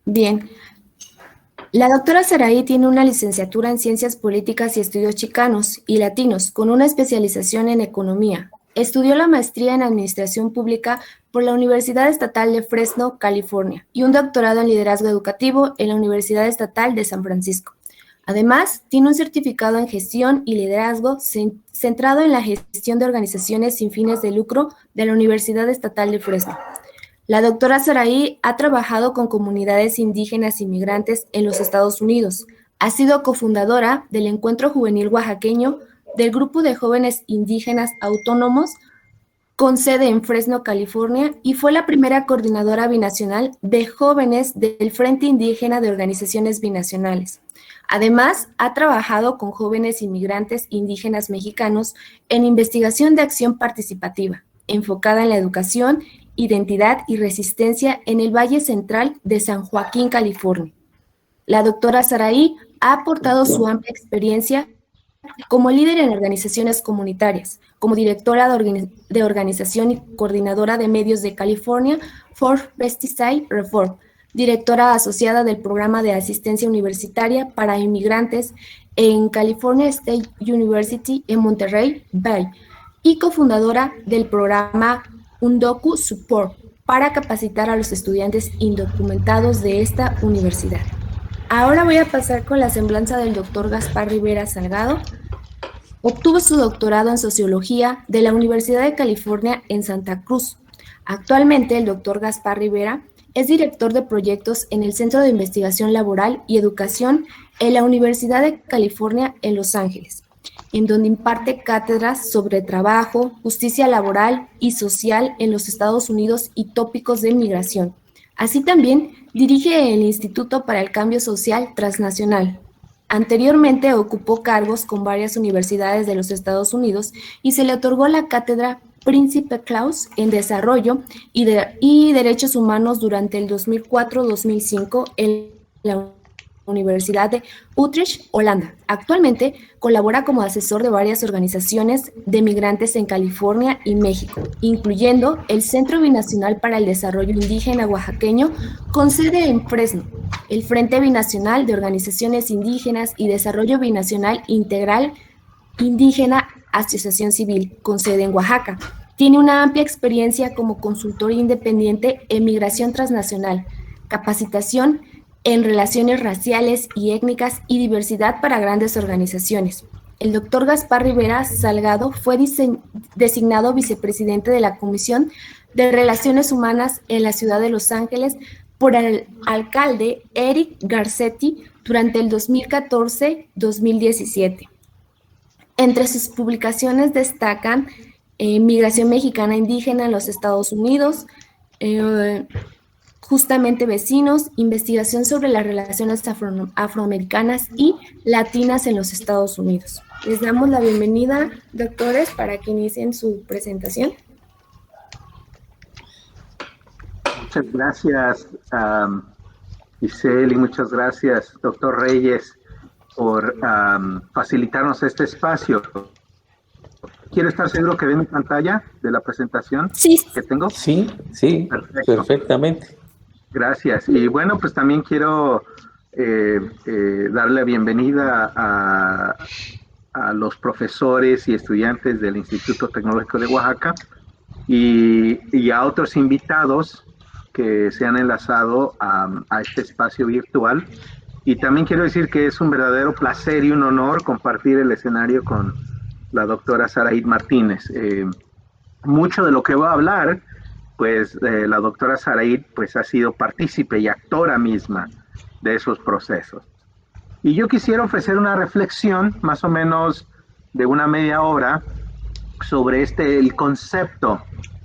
Bien. La doctora Saraí tiene una licenciatura en Ciencias Políticas y Estudios Chicanos y Latinos, con una especialización en Economía. Estudió la maestría en Administración Pública por la Universidad Estatal de Fresno, California, y un doctorado en Liderazgo Educativo en la Universidad Estatal de San Francisco. Además, tiene un certificado en Gestión y Liderazgo centrado en la gestión de organizaciones sin fines de lucro de la Universidad Estatal de Fresno. La doctora Saraí ha trabajado con comunidades indígenas y migrantes en los Estados Unidos. Ha sido cofundadora del Encuentro Juvenil Oaxaqueño, del Grupo de Jóvenes Indígenas Autónomos, con sede en Fresno, California, y fue la primera coordinadora binacional de jóvenes del Frente Indígena de Organizaciones Binacionales. Además, ha trabajado con jóvenes inmigrantes indígenas mexicanos en investigación de acción participativa, enfocada en la educación, identidad y resistencia en el Valle Central de San Joaquín, California. La doctora Saraí ha aportado su amplia experiencia como líder en organizaciones comunitarias, como directora de organización y coordinadora de medios de California for Pesticide Reform, directora asociada del programa de asistencia universitaria para inmigrantes en California State University en Monterrey Bay y cofundadora del programa Undocu Support para capacitar a los estudiantes indocumentados de esta universidad. Ahora voy a pasar con la semblanza del doctor Gaspar Rivera Salgado. Obtuvo su doctorado en Sociología de la Universidad de California en Santa Cruz. Actualmente, el doctor Gaspar Rivera es director de proyectos en el Centro de Investigación Laboral y Educación en la Universidad de California en Los Ángeles, en donde imparte cátedras sobre trabajo, justicia laboral y social en los Estados Unidos y tópicos de migración. Así también dirige el Instituto para el Cambio Social Transnacional. Anteriormente ocupó cargos con varias universidades de los Estados Unidos y se le otorgó la cátedra Príncipe Claus en Desarrollo y Derechos Humanos durante el 2004-2005 en la Universidad de Utrecht, Holanda. Actualmente colabora como asesor de varias organizaciones de migrantes en California y México, incluyendo el Centro Binacional para el Desarrollo Indígena Oaxaqueño, con sede en Fresno, el Frente Binacional de Organizaciones Indígenas y Desarrollo Binacional Integral Indígena Asociación Civil, con sede en Oaxaca. Tiene una amplia experiencia como consultor independiente en migración transnacional, capacitación en relaciones raciales y étnicas y diversidad para grandes organizaciones. El doctor Gaspar Rivera Salgado fue designado vicepresidente de la Comisión de Relaciones Humanas en la ciudad de Los Ángeles por el alcalde Eric Garcetti durante el 2014-2017. Entre sus publicaciones destacan Migración Mexicana Indígena en los Estados Unidos, Justamente Vecinos, investigación sobre las relaciones afroamericanas y latinas en los Estados Unidos. Les damos la bienvenida, doctores, para que inicien su presentación. Muchas gracias, Isel, y muchas gracias, doctor Reyes, por facilitarnos este espacio. ¿Quiere estar seguro que ve mi pantalla de la presentación que tengo? Sí, perfectamente. Gracias. Y bueno, pues también quiero darle la bienvenida a los profesores y estudiantes del Instituto Tecnológico de Oaxaca y a otros invitados que se han enlazado a este espacio virtual. Y también quiero decir que es un verdadero placer y un honor compartir el escenario con la doctora Saraí Martínez. Mucho de lo que voy a hablar, pues la doctora Saraí pues, ha sido partícipe y actora misma de esos procesos. Y yo quisiera ofrecer una reflexión, más o menos de una media hora, sobre el concepto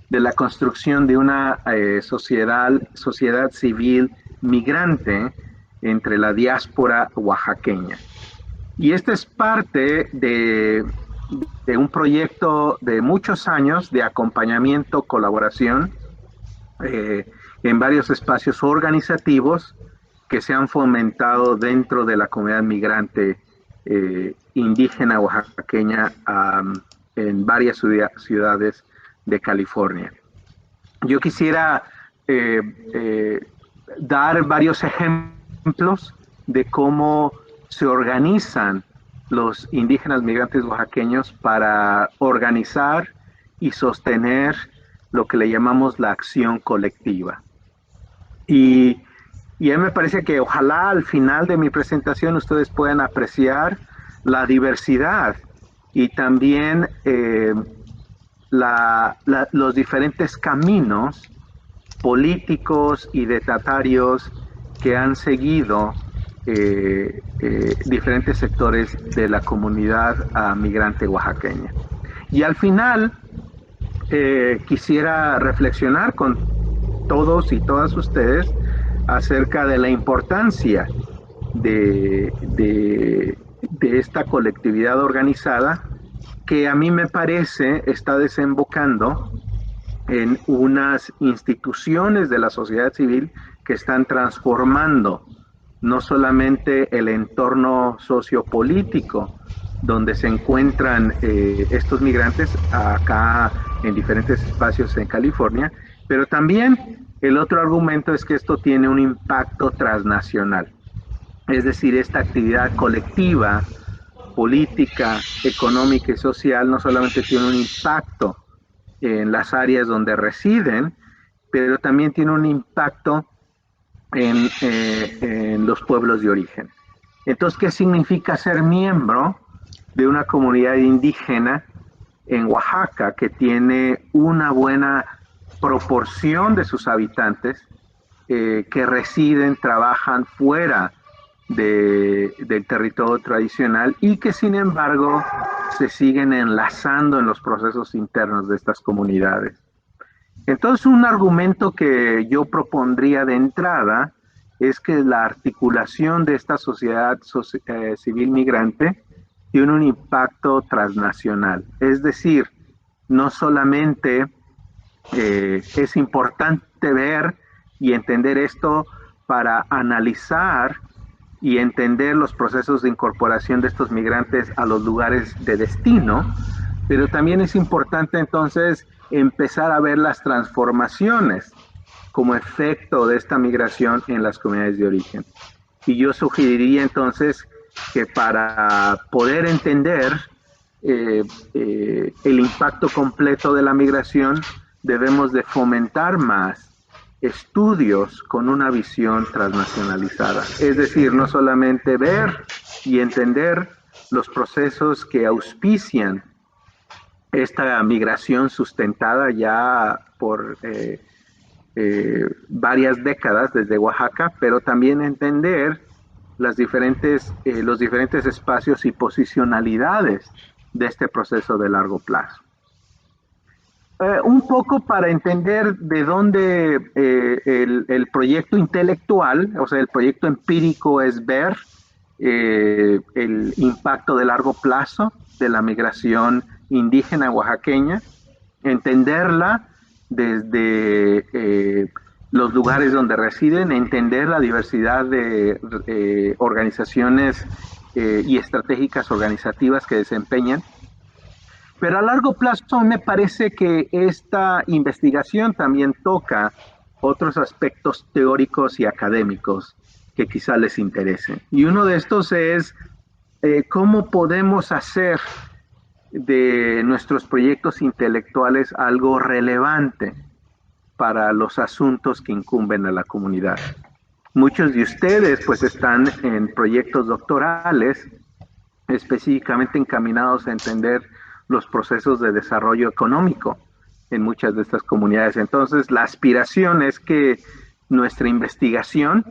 de la construcción de una sociedad civil migrante entre la diáspora oaxaqueña. Y este es parte de un proyecto de muchos años de acompañamiento, colaboración en varios espacios organizativos que se han fomentado dentro de la comunidad migrante indígena oaxaqueña en varias ciudades de California. Yo quisiera dar varios ejemplos de cómo se organizan los indígenas migrantes oaxaqueños para organizar y sostener lo que le llamamos la acción colectiva. Y a mí me parece que ojalá al final de mi presentación ustedes puedan apreciar la diversidad y también los diferentes caminos políticos y estatarios que han seguido diferentes sectores de la comunidad migrante oaxaqueña. Y al final quisiera reflexionar con todos y todas ustedes acerca de la importancia de esta colectividad organizada que a mí me parece está desembocando en unas instituciones de la sociedad civil que están transformando no solamente el entorno sociopolítico donde se encuentran estos migrantes acá en diferentes espacios en California, pero también el otro argumento es que esto tiene un impacto transnacional. Es decir, esta actividad colectiva, política, económica y social no solamente tiene un impacto en las áreas donde residen, pero también tiene un impacto en los pueblos de origen. Entonces, ¿qué significa ser miembro de una comunidad indígena en Oaxaca que tiene una buena proporción de sus habitantes que residen, trabajan fuera del territorio tradicional y que sin embargo se siguen enlazando en los procesos internos de estas comunidades? Entonces, un argumento que yo propondría de entrada es que la articulación de esta sociedad civil migrante tiene un impacto transnacional. Es decir, no solamente es importante ver y entender esto para analizar y entender los procesos de incorporación de estos migrantes a los lugares de destino, pero también es importante entonces empezar a ver las transformaciones como efecto de esta migración en las comunidades de origen. Y yo sugeriría entonces que para poder entender el impacto completo de la migración, debemos de fomentar más estudios con una visión transnacionalizada. Es decir, no solamente ver y entender los procesos que auspician esta migración sustentada ya por varias décadas desde Oaxaca, pero también entender los diferentes espacios y posicionalidades de este proceso de largo plazo. Un poco para entender de dónde el proyecto intelectual, o sea, el proyecto empírico es ver el impacto de largo plazo de la migración indígena oaxaqueña, entenderla desde los lugares donde residen, entender la diversidad de organizaciones y estratégicas organizativas que desempeñan. Pero a largo plazo me parece que esta investigación también toca otros aspectos teóricos y académicos que quizá les interesen. Y uno de estos es cómo podemos hacer de nuestros proyectos intelectuales algo relevante para los asuntos que incumben a la comunidad. Muchos de ustedes pues están en proyectos doctorales específicamente encaminados a entender los procesos de desarrollo económico en muchas de estas comunidades. Entonces, la aspiración es que nuestra investigación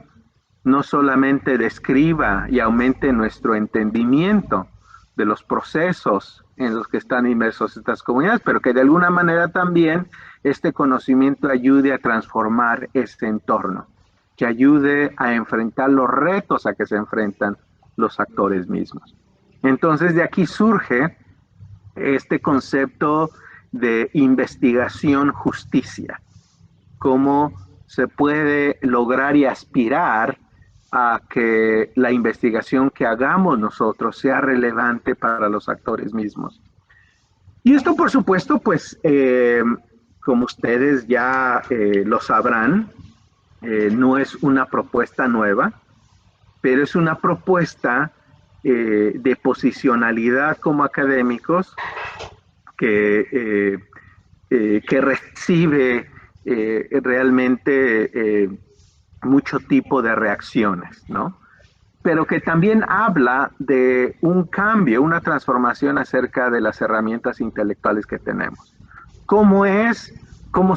no solamente describa y aumente nuestro entendimiento de los procesos en los que están inmersos estas comunidades, pero que de alguna manera también este conocimiento ayude a transformar este entorno, que ayude a enfrentar los retos a que se enfrentan los actores mismos. Entonces, de aquí surge este concepto de investigación justicia, cómo se puede lograr y aspirar a que la investigación que hagamos nosotros sea relevante para los actores mismos. Y esto, por supuesto, pues, como ustedes ya lo sabrán, no es una propuesta nueva, pero es una propuesta de posicionalidad como académicos que recibe realmente mucho tipo de reacciones, ¿no? Pero que también habla de un cambio, una transformación acerca de las herramientas intelectuales que tenemos. ¿Cómo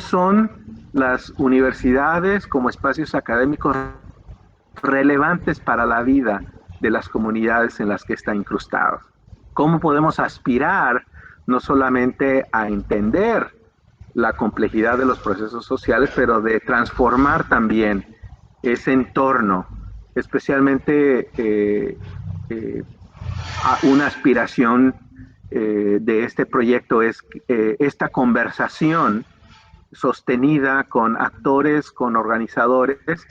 son las universidades como espacios académicos relevantes para la vida de las comunidades en las que están incrustados? ¿Cómo podemos aspirar no solamente a entender la complejidad de los procesos sociales, pero de transformar también ese entorno, especialmente una aspiración de este proyecto es esta conversación sostenida con actores, con organizadores,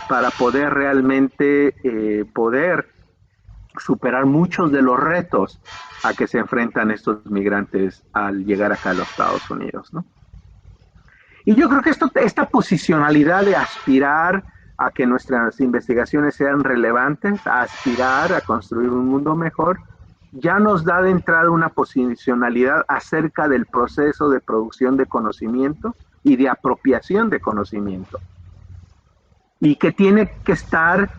para poder realmente poder superar muchos de los retos a que se enfrentan estos migrantes al llegar acá a los Estados Unidos, ¿no? Y yo creo que esta posicionalidad de aspirar a que nuestras investigaciones sean relevantes, a aspirar a construir un mundo mejor, ya nos da de entrada una posicionalidad acerca del proceso de producción de conocimiento y de apropiación de conocimiento. Y que tiene que ser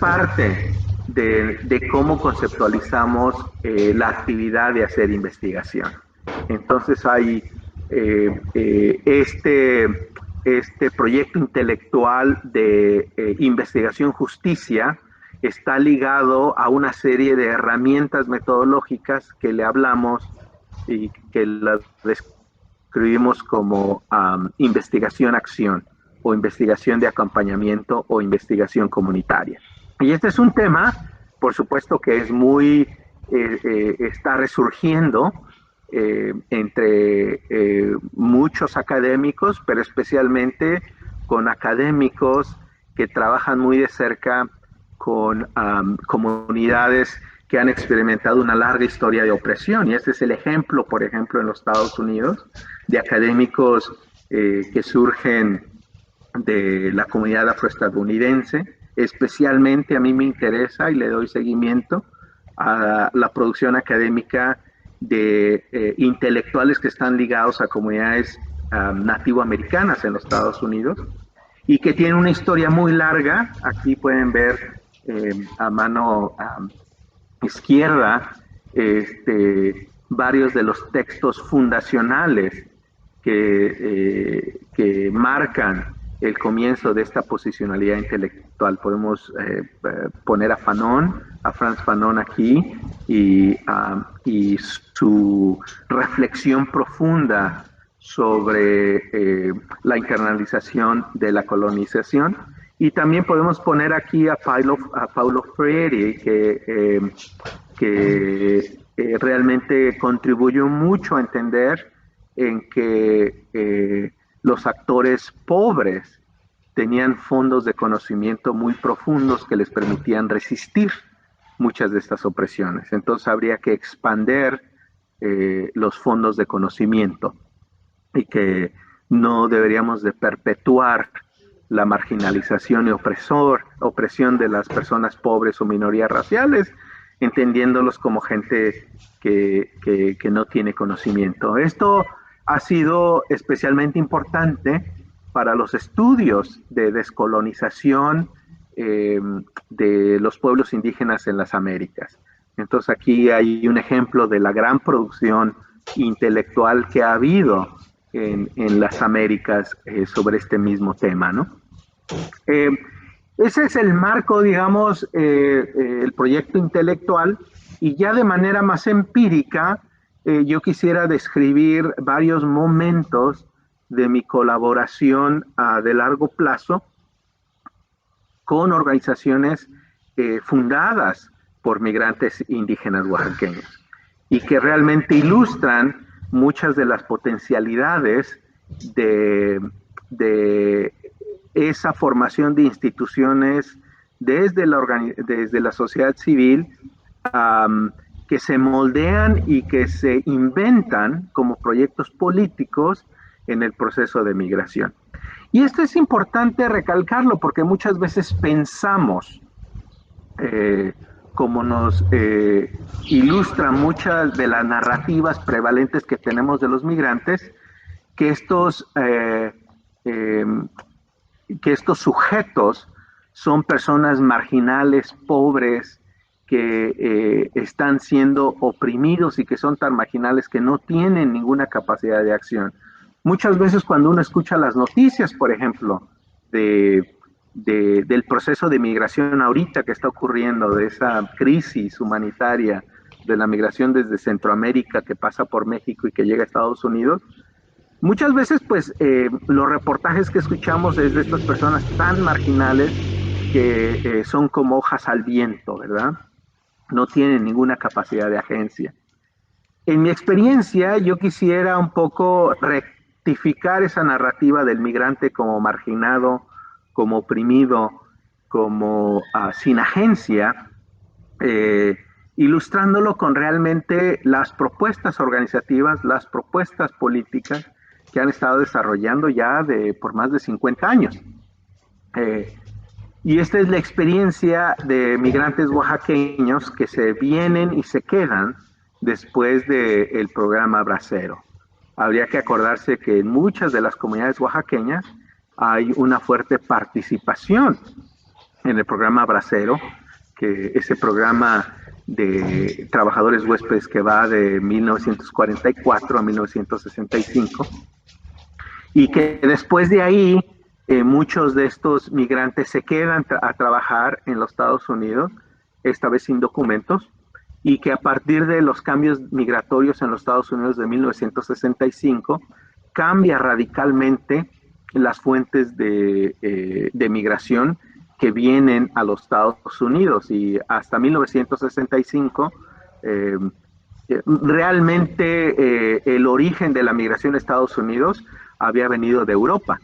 parte de cómo conceptualizamos la actividad de hacer investigación. Entonces hay este proyecto intelectual de investigación justicia está ligado a una serie de herramientas metodológicas que le hablamos y que las describimos como investigación-acción o investigación de acompañamiento o investigación comunitaria. Y este es un tema, por supuesto, que es está resurgiendo entre muchos académicos, pero especialmente con académicos que trabajan muy de cerca con comunidades que han experimentado una larga historia de opresión. Y este es el ejemplo, por ejemplo, en los Estados Unidos, de académicos que surgen de la comunidad afroestadounidense. Especialmente a mí me interesa y le doy seguimiento a la producción académica de intelectuales que están ligados a comunidades nativoamericanas en los Estados Unidos y que tienen una historia muy larga. Aquí pueden ver a mano izquierda varios de los textos fundacionales que marcan el comienzo de esta posicionalidad intelectual. Podemos poner a Fanon, a Frantz Fanon aquí, y su reflexión profunda sobre la internalización de la colonización. Y también podemos poner aquí a Paulo Freire, que realmente contribuyó mucho a entender en que los actores pobres tenían fondos de conocimiento muy profundos que les permitían resistir muchas de estas opresiones. Entonces habría que expandir los fondos de conocimiento y que no deberíamos de perpetuar la marginalización y opresión de las personas pobres o minorías raciales, entendiéndolos como gente que no tiene conocimiento. Esto ha sido especialmente importante para los estudios de descolonización de los pueblos indígenas en las Américas. Entonces aquí hay un ejemplo de la gran producción intelectual que ha habido en las Américas sobre este mismo tema, ¿no? Ese es el marco, digamos, el proyecto intelectual, y ya de manera más empírica, yo quisiera describir varios momentos de mi colaboración de largo plazo con organizaciones fundadas por migrantes indígenas oaxaqueños y que realmente ilustran muchas de las potencialidades de esa formación de instituciones desde la sociedad civil que se moldean y que se inventan como proyectos políticos en el proceso de migración. Y esto es importante recalcarlo porque muchas veces pensamos, como nos ilustran muchas de las narrativas prevalentes que tenemos de los migrantes, que eh, que estos sujetos son personas marginales, pobres, que están siendo oprimidos y que son tan marginales que no tienen ninguna capacidad de acción. Muchas veces cuando uno escucha las noticias, por ejemplo, del proceso de migración ahorita que está ocurriendo, de esa crisis humanitaria de la migración desde Centroamérica que pasa por México y que llega a Estados Unidos, muchas veces, pues, los reportajes que escuchamos es de estas personas tan marginales que son como hojas al viento, ¿verdad? No tienen ninguna capacidad de agencia. En mi experiencia, yo quisiera un poco rectificar esa narrativa del migrante como marginado, como oprimido, como sin agencia, ilustrándolo con realmente las propuestas organizativas, las propuestas políticas que han estado desarrollando ya por más de 50 años. Y esta es la experiencia de migrantes oaxaqueños que se vienen y se quedan después del programa Bracero. Habría que acordarse que en muchas de las comunidades oaxaqueñas hay una fuerte participación en el programa Bracero, que ese programa de trabajadores huéspedes que va de 1944 a 1965, y que después de ahí muchos de estos migrantes se quedan a trabajar en los Estados Unidos, esta vez sin documentos, y que a partir de los cambios migratorios en los Estados Unidos de 1965 cambia radicalmente las fuentes de migración que vienen a los Estados Unidos, y hasta 1965 realmente el origen de la migración a Estados Unidos había venido de Europa.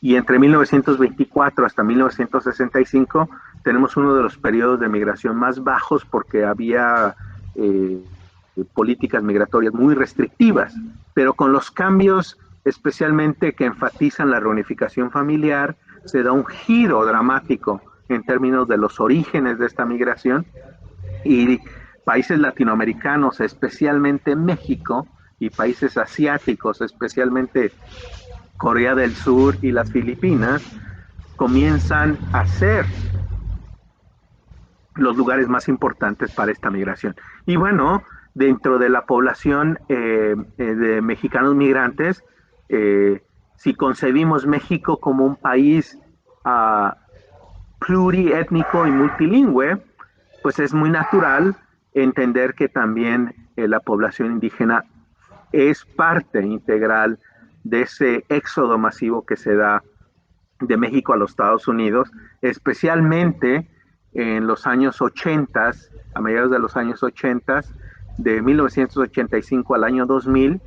Y entre 1924 hasta 1965 tenemos uno de los periodos de migración más bajos porque había políticas migratorias muy restrictivas, pero con los cambios especialmente que enfatizan la reunificación familiar, se da un giro dramático en términos de los orígenes de esta migración, y países latinoamericanos, especialmente México, y países asiáticos, especialmente Corea del Sur y las Filipinas, comienzan a ser los lugares más importantes para esta migración. Y bueno, dentro de la población de mexicanos migrantes, si concebimos México como un país pluriétnico y multilingüe, pues es muy natural entender que también la población indígena es parte integral de ese éxodo masivo que se da de México a los Estados Unidos, especialmente en los años 80, a mediados de los años 80, de 1985 al año 2000,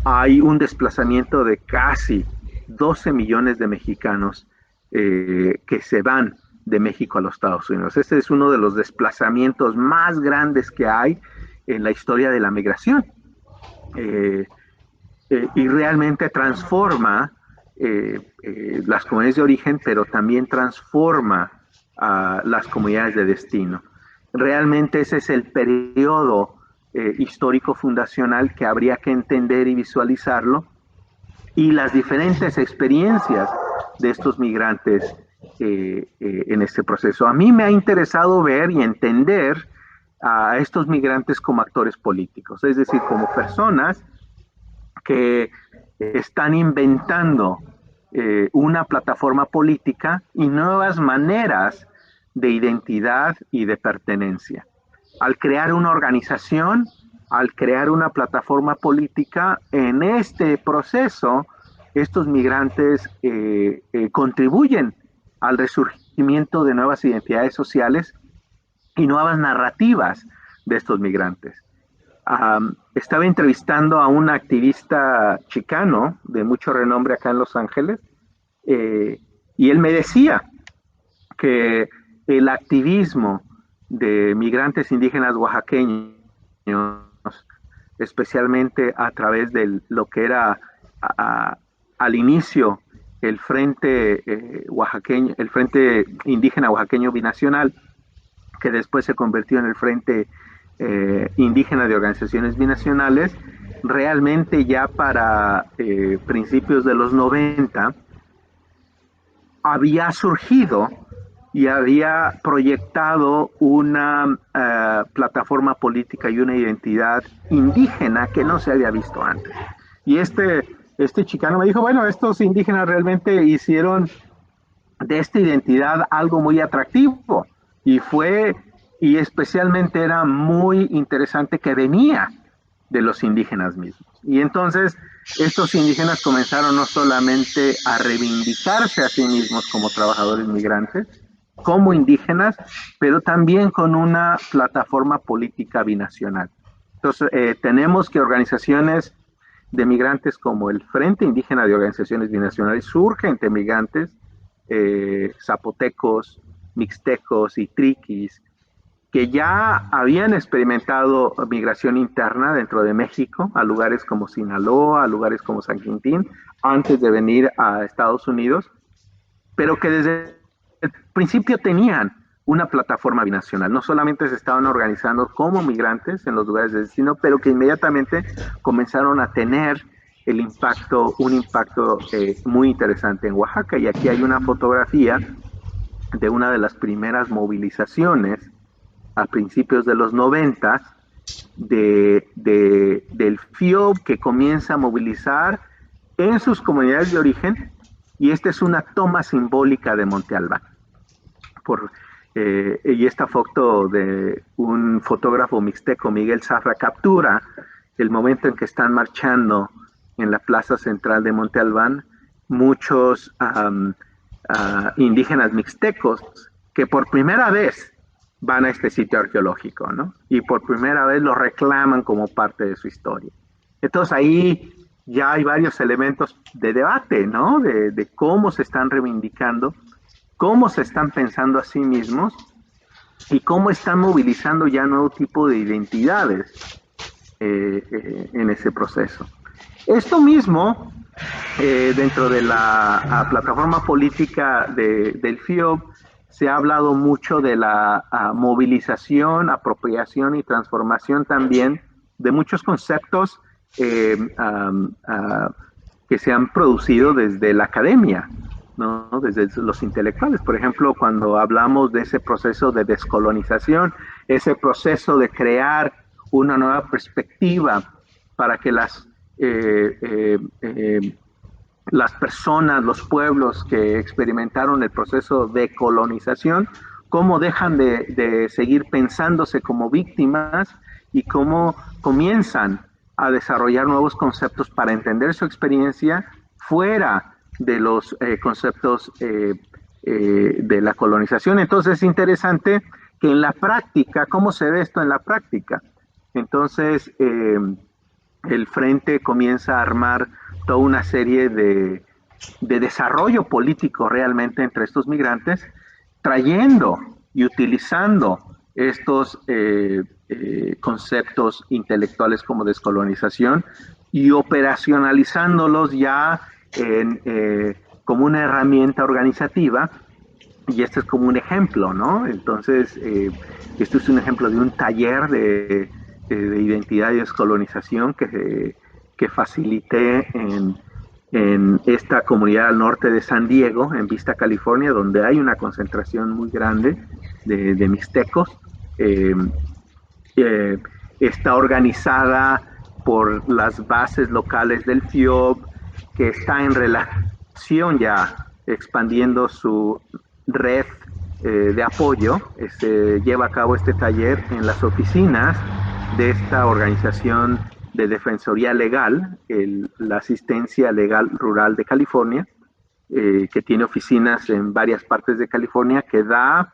hay un desplazamiento de casi 12 millones de mexicanos que se van de México a los Estados Unidos. Este es uno de los desplazamientos más grandes que hay en la historia de la migración. Y realmente transforma las comunidades de origen, pero también transforma a las comunidades de destino. Realmente ese es el periodo histórico fundacional que habría que entender y visualizarlo, y las diferentes experiencias de estos migrantes en este proceso. A mí me ha interesado ver y entender a estos migrantes como actores políticos, es decir, como personas que están inventando una plataforma política y nuevas maneras de identidad y de pertenencia. Al crear una organización, al crear una plataforma política, en este proceso, estos migrantes contribuyen al resurgimiento de nuevas identidades sociales y nuevas narrativas de estos migrantes. Estaba entrevistando a un activista chicano de mucho renombre acá en Los Ángeles, y él me decía que el activismo de migrantes indígenas oaxaqueños, especialmente a través de lo que era al inicio el Frente Oaxaqueño, el Frente Indígena Oaxaqueño Binacional, que después se convirtió en el Frente Indígena de Organizaciones Binacionales, realmente ya para principios de los 90 había surgido y había proyectado una plataforma política y una identidad indígena que no se había visto antes. Y este chicano me dijo, bueno, estos indígenas realmente hicieron de esta identidad algo muy atractivo y especialmente era muy interesante que venía de los indígenas mismos. Y entonces estos indígenas comenzaron no solamente a reivindicarse a sí mismos como trabajadores migrantes, como indígenas, pero también con una plataforma política binacional. Entonces, tenemos que organizaciones de migrantes como el Frente Indígena de Organizaciones Binacionales surgen de migrantes zapotecos, mixtecos y triquis, que ya habían experimentado migración interna dentro de México, a lugares como Sinaloa, a lugares como San Quintín, antes de venir a Estados Unidos, pero que desde el principio tenían una plataforma binacional. No solamente se estaban organizando como migrantes en los lugares de destino, pero que inmediatamente comenzaron a tener un impacto muy interesante en Oaxaca. Y aquí hay una fotografía de una de las primeras movilizaciones a principios de los 90 del FIOB, que comienza a movilizar en sus comunidades de origen, y esta es una toma simbólica de Monte Albán. Y esta foto de un fotógrafo mixteco, Miguel Zafra, captura el momento en que están marchando en la plaza central de Monte Albán muchos indígenas mixtecos que por primera vez van a este sitio arqueológico, ¿no? Y por primera vez lo reclaman como parte de su historia. Entonces ahí ya hay varios elementos de debate, ¿no? De cómo se están reivindicando, cómo se están pensando a sí mismos y cómo están movilizando ya nuevo tipo de identidades en ese proceso. Esto mismo, dentro de la plataforma política del FIOB, se ha hablado mucho de la movilización, apropiación y transformación también de muchos conceptos que se han producido desde la academia, ¿no? Desde los intelectuales. Por ejemplo, cuando hablamos de ese proceso de descolonización, ese proceso de crear una nueva perspectiva para que las personas, los pueblos que experimentaron el proceso de colonización, cómo dejan de seguir pensándose como víctimas y cómo comienzan a desarrollar nuevos conceptos para entender su experiencia fuera de los conceptos de la colonización. Entonces es interesante que en la práctica, ¿cómo se ve esto en la práctica? Entonces, el Frente comienza a armar toda una serie de desarrollo político realmente entre estos migrantes, trayendo y utilizando estos conceptos intelectuales como descolonización y operacionalizándolos ya como una herramienta organizativa. Y este es como un ejemplo, ¿no? Entonces, esto es un ejemplo de un taller de identidad y descolonización que facilité en esta comunidad al norte de San Diego, en Vista, California, donde hay una concentración muy grande de mixtecos. Está organizada por las bases locales del FIOB, que está en relación ya expandiendo su red de apoyo. Se lleva a cabo este taller en las oficinas de esta organización de Defensoría Legal, la Asistencia Legal Rural de California, que tiene oficinas en varias partes de California, que da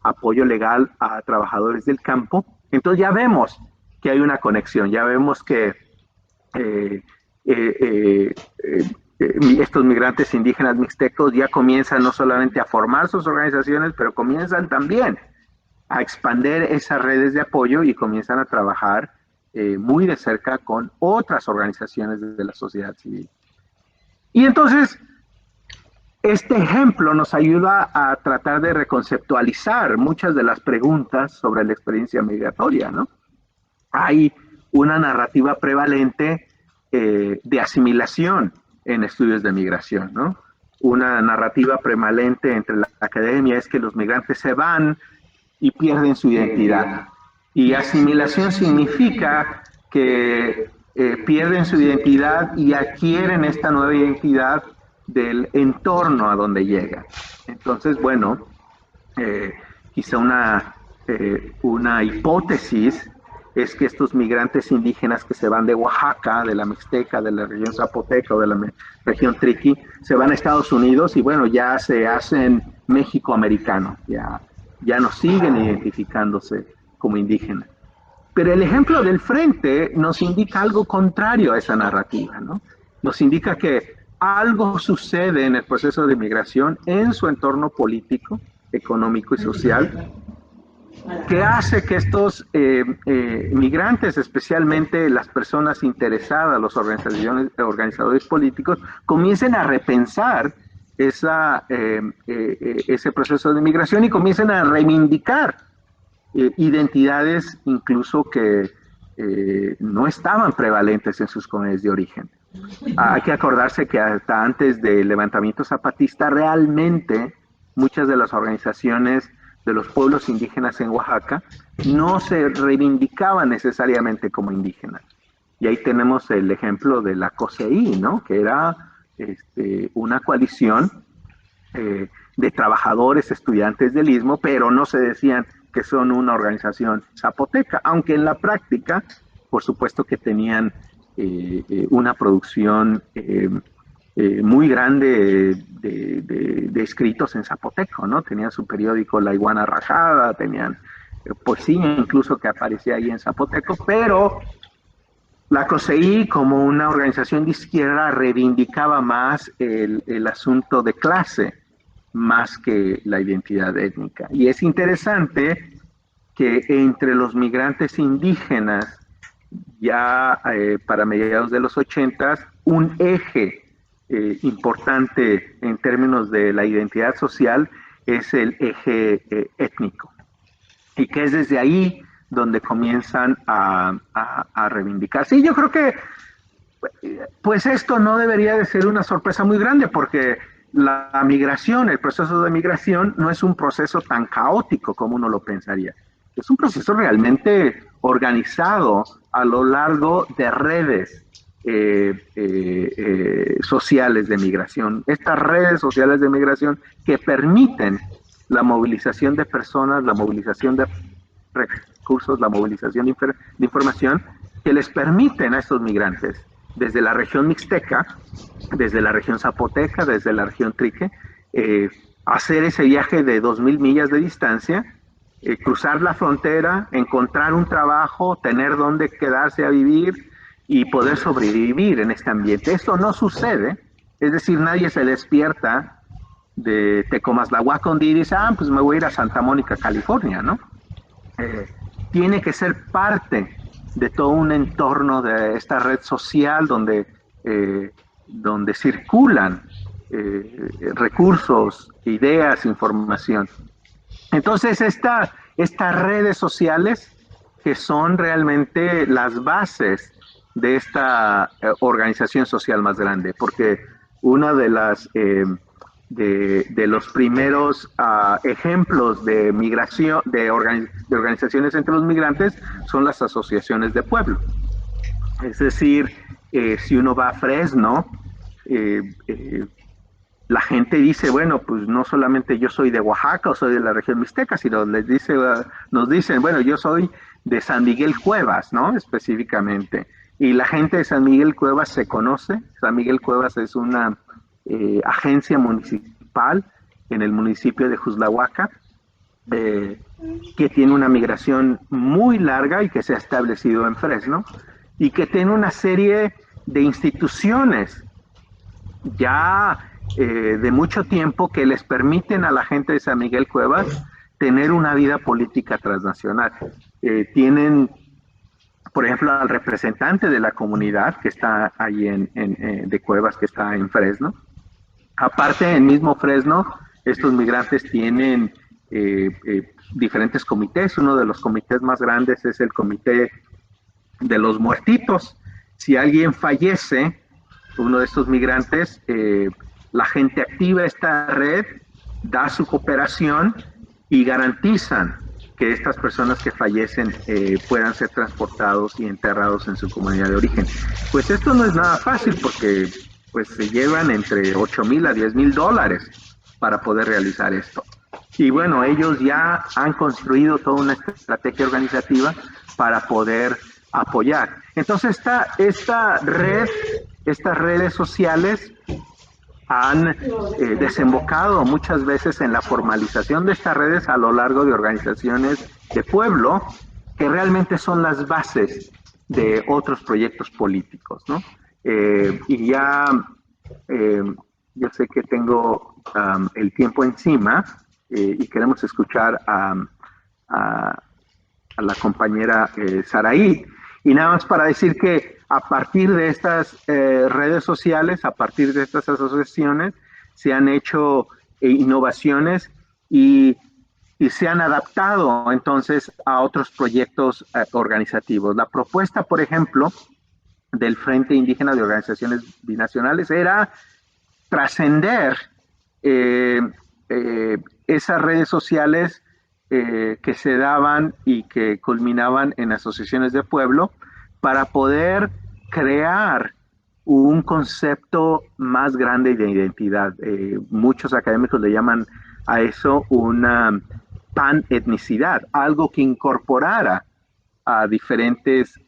apoyo legal a trabajadores del campo. Entonces ya vemos que hay una conexión, ya vemos que estos migrantes indígenas mixtecos ya comienzan no solamente a formar sus organizaciones, pero comienzan también a expandir esas redes de apoyo y comienzan a trabajar muy de cerca con otras organizaciones de la sociedad civil. Y entonces, este ejemplo nos ayuda a tratar de reconceptualizar muchas de las preguntas sobre la experiencia migratoria, ¿no? Hay una narrativa prevalente de asimilación en estudios de migración, ¿no? Una narrativa prevalente entre la academia es que los migrantes se van y pierden su identidad. Y asimilación significa que pierden su identidad y adquieren esta nueva identidad del entorno a donde llegan. Entonces, bueno, quizá una hipótesis es que estos migrantes indígenas que se van de Oaxaca, de la Mixteca, de la región Zapoteca o de la región Triqui, se van a Estados Unidos y bueno, ya se hacen México-americanos, ya no siguen identificándose como indígenas. Pero el ejemplo del frente nos indica algo contrario a esa narrativa, ¿no? Nos indica que algo sucede en el proceso de migración en su entorno político, económico y social, que hace que estos migrantes, especialmente las personas interesadas, los organizadores políticos, comiencen a repensar ese proceso de migración y comiencen a reivindicar identidades incluso que no estaban prevalentes en sus comunidades de origen. Hay que acordarse que hasta antes del levantamiento zapatista, realmente muchas de las organizaciones de los pueblos indígenas en Oaxaca no se reivindicaban necesariamente como indígenas. Y ahí tenemos el ejemplo de la COSEI, ¿no? Que era una coalición de trabajadores, estudiantes del Istmo, pero no se decían que son una organización zapoteca, aunque en la práctica, por supuesto que tenían una producción muy grande de escritos en zapoteco, ¿no? Tenían su periódico La Iguana Rajada, tenían poesía incluso que aparecía ahí en zapoteco, pero la COSEI como una organización de izquierda reivindicaba más el asunto de clase, más que la identidad étnica. Y es interesante que entre los migrantes indígenas, ya para mediados de los 80, un eje importante en términos de la identidad social es el eje étnico. Y que es desde ahí donde comienzan a reivindicarse. Y yo creo que pues esto no debería de ser una sorpresa muy grande porque la migración, el proceso de migración no es un proceso tan caótico como uno lo pensaría. Es un proceso realmente organizado a lo largo de redes sociales de migración. Estas redes sociales de migración que permiten la movilización de personas, la movilización de recursos, la movilización de información que les permiten a estos migrantes desde la región mixteca, desde la región zapoteca, desde la región trique, hacer ese viaje de 2,000 millas de distancia, cruzar la frontera, encontrar un trabajo, tener dónde quedarse a vivir y poder sobrevivir en este ambiente. Esto no sucede, es decir, nadie se despierta de Tecomaztlahuacán y dice, pues me voy a ir a Santa Mónica, California, ¿no? Tiene que ser parte de todo un entorno de esta red social donde circulan recursos, ideas, información. Entonces, estas redes sociales que son realmente las bases de esta organización social más grande, porque una de las de los primeros ejemplos de migración, de organizaciones entre los migrantes, son las asociaciones de pueblo. Es decir, si uno va a Fresno, la gente dice, bueno, pues no solamente yo soy de Oaxaca o soy de la región mixteca, sino nos dicen, bueno, yo soy de San Miguel Cuevas, ¿no? Específicamente. Y la gente de San Miguel Cuevas se conoce. San Miguel Cuevas es una agencia municipal en el municipio de Juzlahuaca, que tiene una migración muy larga y que se ha establecido en Fresno, y que tiene una serie de instituciones ya de mucho tiempo que les permiten a la gente de San Miguel Cuevas tener una vida política transnacional. Tienen por ejemplo, al representante de la comunidad que está ahí de Cuevas, que está en Fresno. Aparte, en mismo Fresno, estos migrantes tienen diferentes comités. Uno de los comités más grandes es el comité de los muertitos. Si alguien fallece, uno de estos migrantes, la gente activa esta red, da su cooperación y garantizan que estas personas que fallecen puedan ser transportados y enterrados en su comunidad de origen. Pues esto no es nada fácil porque pues se llevan entre $8,000 a $10,000 para poder realizar esto. Y bueno, ellos ya han construido toda una estrategia organizativa para poder apoyar. Entonces estas redes sociales han desembocado muchas veces en la formalización de estas redes a lo largo de organizaciones de pueblo que realmente son las bases de otros proyectos políticos, ¿no? Y ya yo sé que tengo el tiempo encima y queremos escuchar a la compañera Saraí. Y nada más para decir que a partir de estas redes sociales, a partir de estas asociaciones, se han hecho innovaciones y se han adaptado entonces a otros proyectos organizativos. La propuesta, por ejemplo, del Frente Indígena de Organizaciones Binacionales era trascender esas redes sociales que se daban y que culminaban en asociaciones de pueblo para poder crear un concepto más grande de identidad. Muchos académicos le llaman a eso una panetnicidad, algo que incorporara a diferentes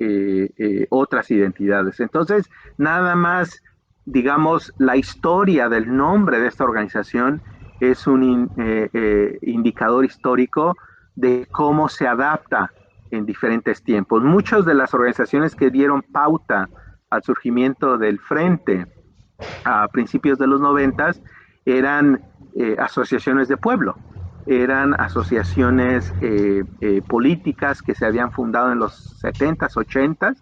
otras identidades. Entonces, nada más, digamos, la historia del nombre de esta organización es un indicador histórico de cómo se adapta en diferentes tiempos. Muchas de las organizaciones que dieron pauta al surgimiento del Frente a principios de los 90 eran asociaciones de pueblo, eran asociaciones políticas que se habían fundado en los 70s, 80s,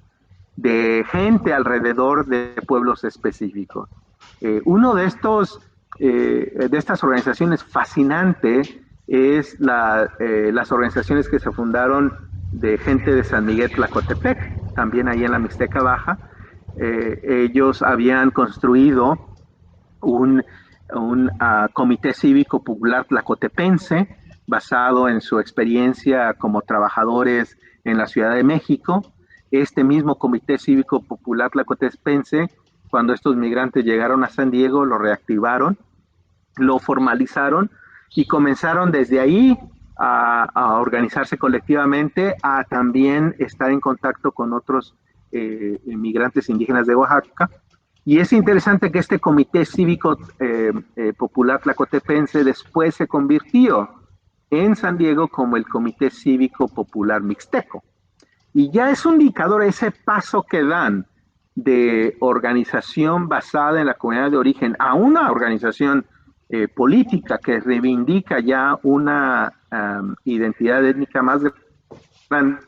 de gente alrededor de pueblos específicos. Uno de estas organizaciones fascinante es las organizaciones que se fundaron de gente de San Miguel Tlacotepec, también ahí en la Mixteca Baja. Ellos habían construido un comité cívico popular tlacotepense basado en su experiencia como trabajadores en la Ciudad de México. Este mismo comité cívico popular tlacotepense, cuando estos migrantes llegaron a San Diego, lo reactivaron, lo formalizaron y comenzaron desde ahí a organizarse colectivamente, a también estar en contacto con otros inmigrantes indígenas de Oaxaca. Y es interesante que este comité cívico popular tlacotepense después se convirtió en San Diego como el Comité Cívico Popular Mixteco. Y ya es un indicador ese paso que dan de organización basada en la comunidad de origen a una organización política que reivindica ya una identidad étnica más grande,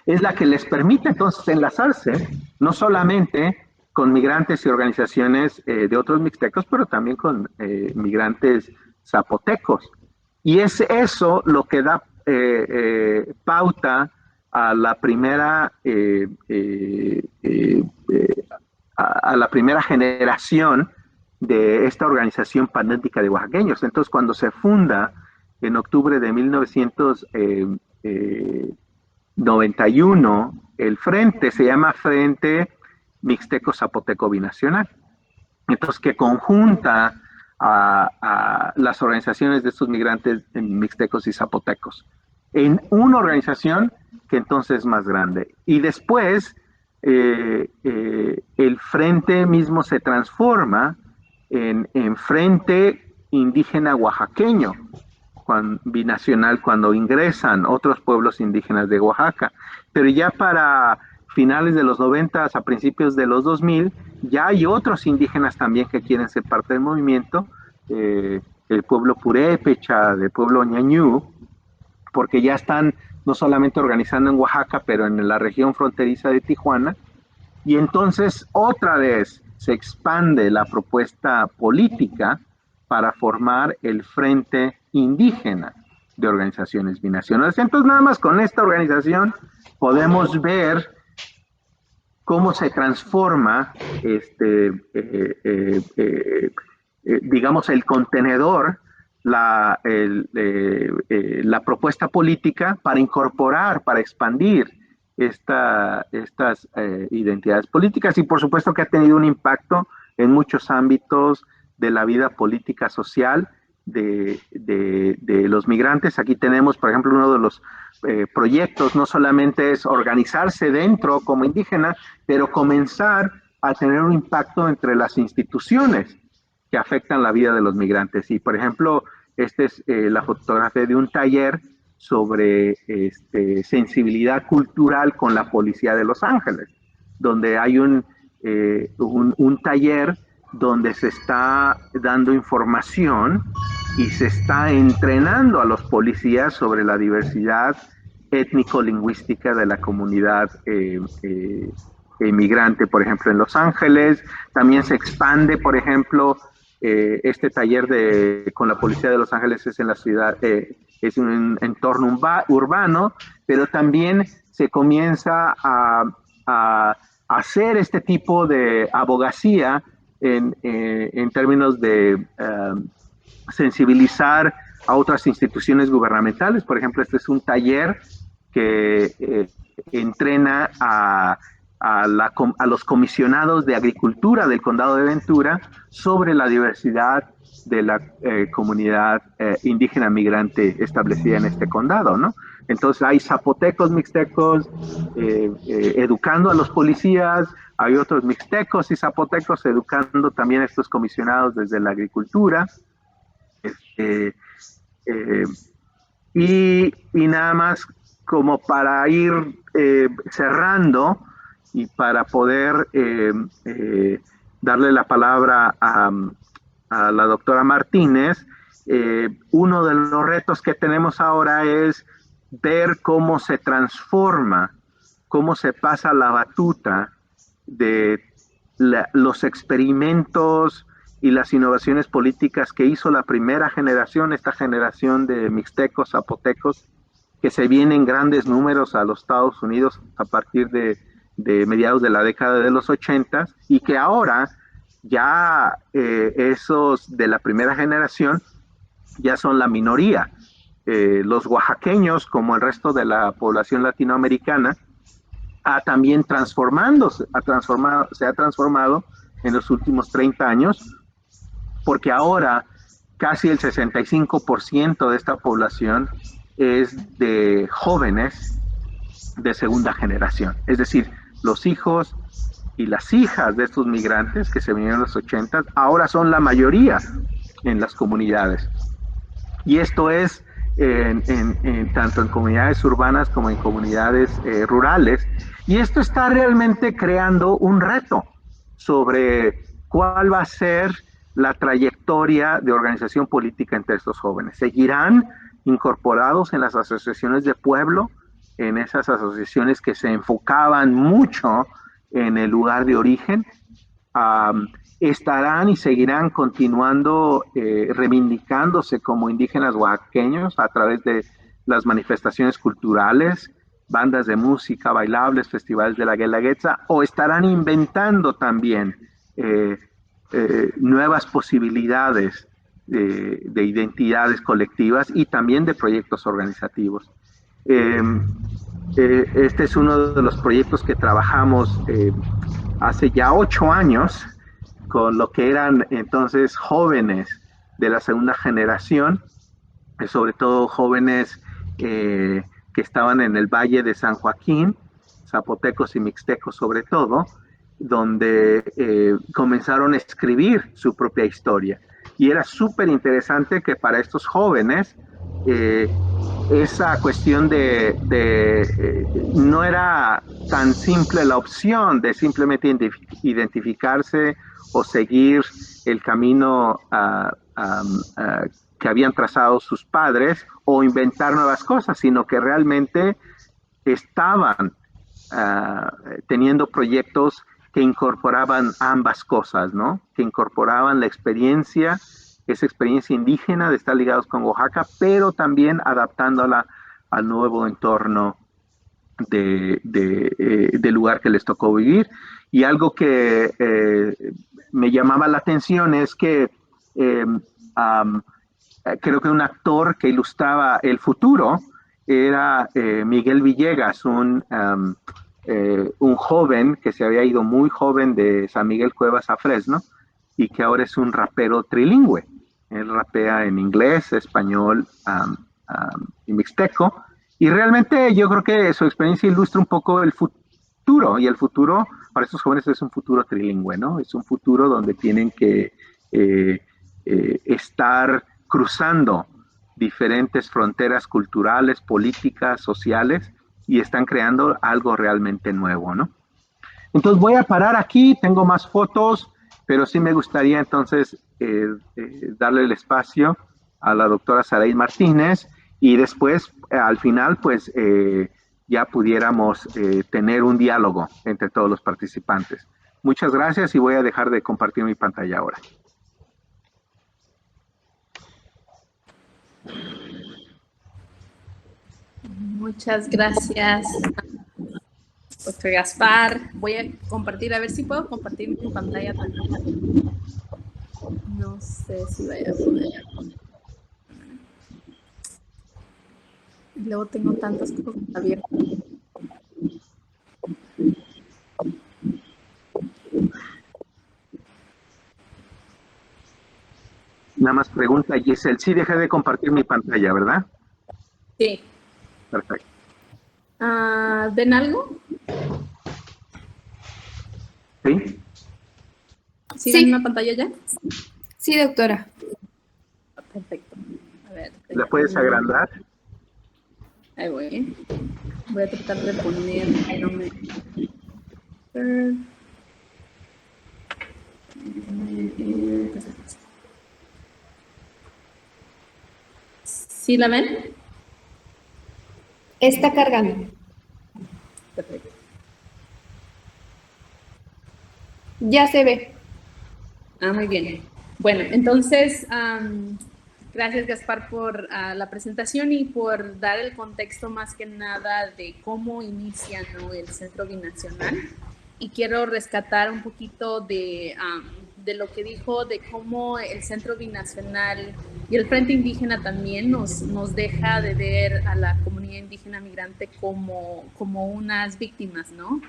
es la que les permite entonces enlazarse no solamente con migrantes y organizaciones de otros mixtecos, pero también con migrantes zapotecos. Y es eso lo que da pauta a la primera generación de esta organización panétnica de oaxaqueños. Entonces, cuando se funda en octubre de 1991, el frente se llama Frente Mixteco Zapoteco Binacional. Entonces, que conjunta a las organizaciones de estos migrantes mixtecos y zapotecos en una organización que entonces es más grande. Y después, el frente mismo se transforma en Frente Indígena Oaxaqueño, binacional, cuando ingresan otros pueblos indígenas de Oaxaca. Pero ya para finales de los 90 a principios de los 2000, ya hay otros indígenas también que quieren ser parte del movimiento, el pueblo purépecha, del pueblo ñañú, porque ya están no solamente organizando en Oaxaca, pero en la región fronteriza de Tijuana. Y entonces otra vez se expande la propuesta política para formar el Frente Indígena de Organizaciones Binacionales. Entonces nada más con esta organización podemos ver cómo se transforma digamos, el contenedor, la propuesta política para incorporar, para expandir estas identidades políticas, y por supuesto que ha tenido un impacto en muchos ámbitos de la vida política social de los migrantes. Aquí tenemos, por ejemplo, uno de los proyectos, no solamente es organizarse dentro como indígena, pero comenzar a tener un impacto entre las instituciones que afectan la vida de los migrantes. Y, por ejemplo, esta es la fotografía de un taller sobre sensibilidad cultural con la policía de Los Ángeles, donde hay un taller donde se está dando información y se está entrenando a los policías sobre la diversidad étnico-lingüística de la comunidad inmigrante, por ejemplo, en Los Ángeles. También se expande, por ejemplo, este taller con la policía de Los Ángeles es en la ciudad, es un entorno urbano, pero también se comienza a hacer este tipo de abogacía en términos de sensibilizar a otras instituciones gubernamentales. Por ejemplo, este es un taller que entrena a los comisionados de agricultura del condado de Ventura sobre la diversidad de la comunidad indígena migrante establecida en este condado, ¿no? Entonces hay zapotecos, mixtecos educando a los policías, hay otros mixtecos y zapotecos educando también a estos comisionados desde la agricultura. Y nada más como para ir cerrando y para poder darle la palabra a la doctora Martínez, uno de los retos que tenemos ahora es ver cómo se transforma, cómo se pasa la batuta de los experimentos y las innovaciones políticas que hizo la primera generación, esta generación de mixtecos, zapotecos, que se vienen en grandes números a los Estados Unidos a partir de mediados de la década de los 80, y que ahora ya esos de la primera generación ya son la minoría. Los oaxaqueños, como el resto de la población latinoamericana, también se ha transformado en los últimos 30 años, porque ahora casi el 65% de esta población es de jóvenes de segunda generación. Es decir, los hijos y las hijas de estos migrantes que se vinieron en los 80 ahora son la mayoría en las comunidades. Y esto es tanto en comunidades urbanas como en comunidades rurales. Y esto está realmente creando un reto sobre cuál va a ser la trayectoria de organización política entre estos jóvenes. ¿Seguirán incorporados en las asociaciones de pueblo, en esas asociaciones que se enfocaban mucho en el lugar de origen? ¿Estarán y seguirán continuando reivindicándose como indígenas oaxaqueños a través de las manifestaciones culturales, bandas de música, bailables, festivales de la Guelaguetza, o estarán inventando también nuevas posibilidades de identidades colectivas y también de proyectos organizativos? Este es uno de los proyectos que trabajamos hace ya 8 años con lo que eran entonces jóvenes de la segunda generación, sobre todo jóvenes que estaban en el Valle de San Joaquín, zapotecos y mixtecos sobre todo, donde comenzaron a escribir su propia historia. Y era súper interesante que para estos jóvenes esa cuestión no era tan simple la opción de simplemente identificarse o seguir el camino que habían trazado sus padres o inventar nuevas cosas, sino que realmente estaban teniendo proyectos que incorporaban ambas cosas, ¿no? Que incorporaban la experiencia, esa experiencia indígena de estar ligados con Oaxaca, pero también adaptándola al nuevo entorno del lugar que les tocó vivir. Y algo que me llamaba la atención es que creo que un actor que ilustraba el futuro era Miguel Villegas, un joven que se había ido muy joven de San Miguel Cuevas a Fresno y que ahora es un rapero trilingüe. Él rapea en inglés, español y mixteco. Y realmente yo creo que su experiencia ilustra un poco el futuro. Y el futuro para estos jóvenes es un futuro trilingüe, ¿no? Es un futuro donde tienen que estar cruzando diferentes fronteras culturales, políticas, sociales, y están creando algo realmente nuevo, ¿no? Entonces voy a parar aquí, tengo más fotos, pero sí me gustaría entonces darle el espacio a la doctora Saraí Martínez y después, al final, pues ya pudiéramos tener un diálogo entre todos los participantes. Muchas gracias y voy a dejar de compartir mi pantalla ahora. Muchas gracias, doctor Gaspar. Voy a compartir, a ver si puedo compartir mi pantalla también. No sé si vaya a poder. Luego tengo tantas cosas abiertas. Nada más pregunta, Giselle, sí dejé de compartir mi pantalla, ¿verdad? Sí. Perfecto. ¿Ven algo? ¿Sí? ¿Sí ven una pantalla ya? Sí, doctora. Perfecto. A ver. ¿La puedes agrandar? Ahí voy. Voy a tratar de poner... No me... ¿Sí la ven? Está cargando. Perfecto. Ya se ve. Muy bien. Bueno, entonces, gracias Gaspar por la presentación y por dar el contexto más que nada de cómo inicia, ¿no?, el Centro Binacional. Y quiero rescatar un poquito de lo que dijo, de cómo el Centro Binacional y el Frente Indígena también nos deja de ver a la comunidad indígena migrante como unas víctimas, ¿no?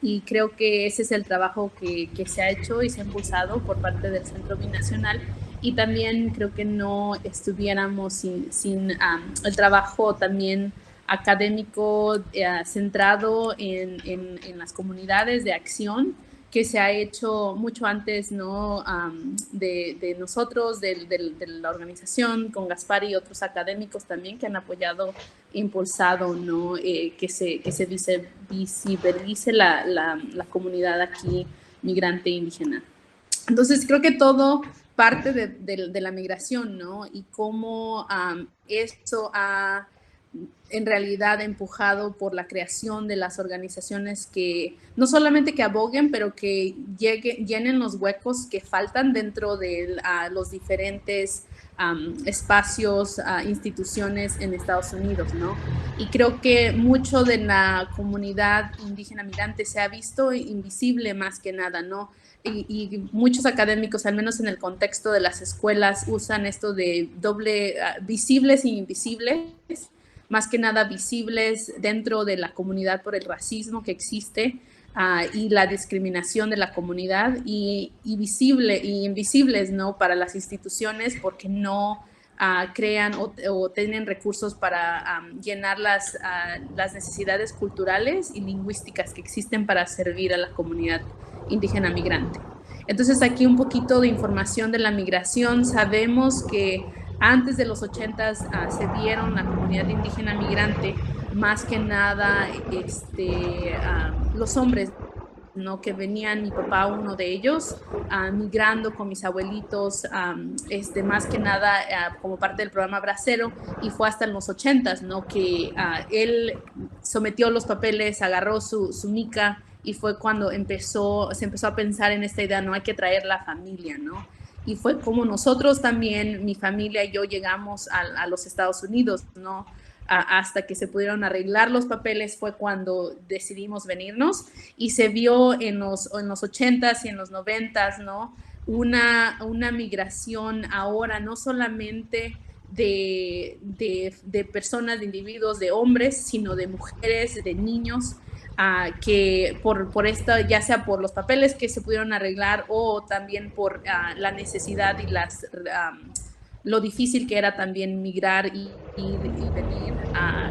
Y creo que ese es el trabajo que se ha hecho y se ha impulsado por parte del Centro Binacional. Y también creo que no estuviéramos sin el trabajo también académico centrado en las comunidades de acción que se ha hecho mucho antes, ¿no?, de nosotros, de la organización, con Gaspar y otros académicos también que han apoyado, impulsado, ¿no?, que se visibilice la comunidad aquí migrante indígena. Entonces creo que todo parte de la migración, ¿no?, y cómo eso ha en realidad empujado por la creación de las organizaciones que no solamente que aboguen, pero que llenen los huecos que faltan dentro de los diferentes espacios, instituciones en Estados Unidos, ¿no? Y creo que mucho de la comunidad indígena migrante se ha visto invisible más que nada, ¿no? Y muchos académicos, al menos en el contexto de las escuelas, usan esto de doble, visibles e invisibles, más que nada visibles dentro de la comunidad por el racismo que existe y la discriminación de la comunidad, y invisibles, ¿no?, para las instituciones porque no crean o tienen recursos para llenar las necesidades culturales y lingüísticas que existen para servir a la comunidad indígena migrante. Entonces aquí un poquito de información de la migración. Sabemos que antes de los 80s se vieron la comunidad indígena migrante, más que nada los hombres, ¿no? Que venían, mi papá, uno de ellos, migrando con mis abuelitos, más que nada como parte del programa Bracero, y fue hasta en los 80s, ¿no? Que él sometió los papeles, agarró su mica, y fue cuando se empezó a pensar en esta idea, no hay que traer la familia, ¿no? Y fue como nosotros también, mi familia y yo, llegamos a los Estados Unidos, ¿no? Hasta que se pudieron arreglar los papeles fue cuando decidimos venirnos, y se vio en los 80s y en los 90s, ¿no? Una migración ahora no solamente de personas, de individuos, de hombres, sino de mujeres, de niños, que por esto, ya sea por los papeles que se pudieron arreglar o también por la necesidad y lo difícil que era también migrar y venir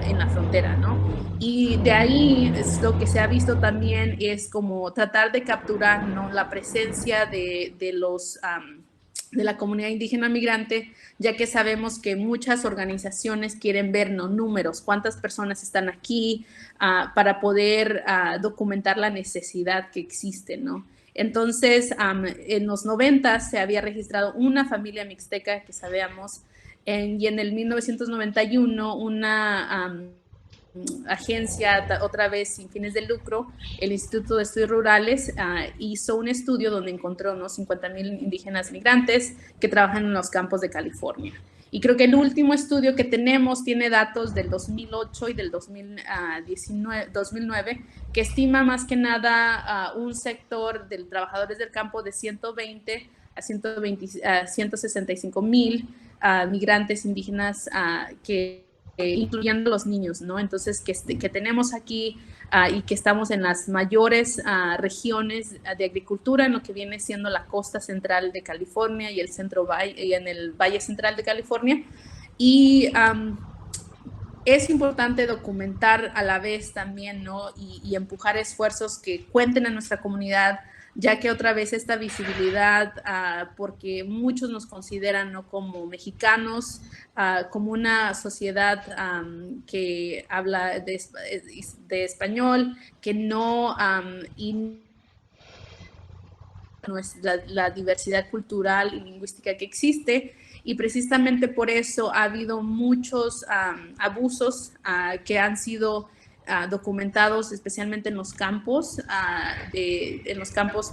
en la frontera, ¿no? Y de ahí lo que se ha visto también es como tratar de capturar, ¿no? La presencia de la comunidad indígena migrante, ya que sabemos que muchas organizaciones quieren ver, ¿no? Números, cuántas personas están aquí, para poder documentar la necesidad que existe, ¿no? Entonces, en los 90 se había registrado una familia mixteca que sabíamos, y en el 1991 una agencia, otra vez sin fines de lucro, el Instituto de Estudios Rurales, hizo un estudio donde encontró unos 50,000 indígenas migrantes que trabajan en los campos de California. Y creo que el último estudio que tenemos tiene datos del 2008 y del 2009, que estima más que nada un sector de trabajadores del campo de 120 a 165,000 migrantes indígenas, incluyendo los niños, ¿no? Entonces, que tenemos aquí y que estamos en las mayores regiones de agricultura, en lo que viene siendo la costa central de California y en el Valle Central de California. Y es importante documentar a la vez también, ¿no? Y empujar esfuerzos que cuenten a nuestra comunidad, ya que otra vez esta visibilidad, porque muchos nos consideran, ¿no? Como mexicanos, como una sociedad que habla de español, que no, y la diversidad cultural y lingüística que existe, y precisamente por eso ha habido muchos abusos que han sido documentados, especialmente en los campos,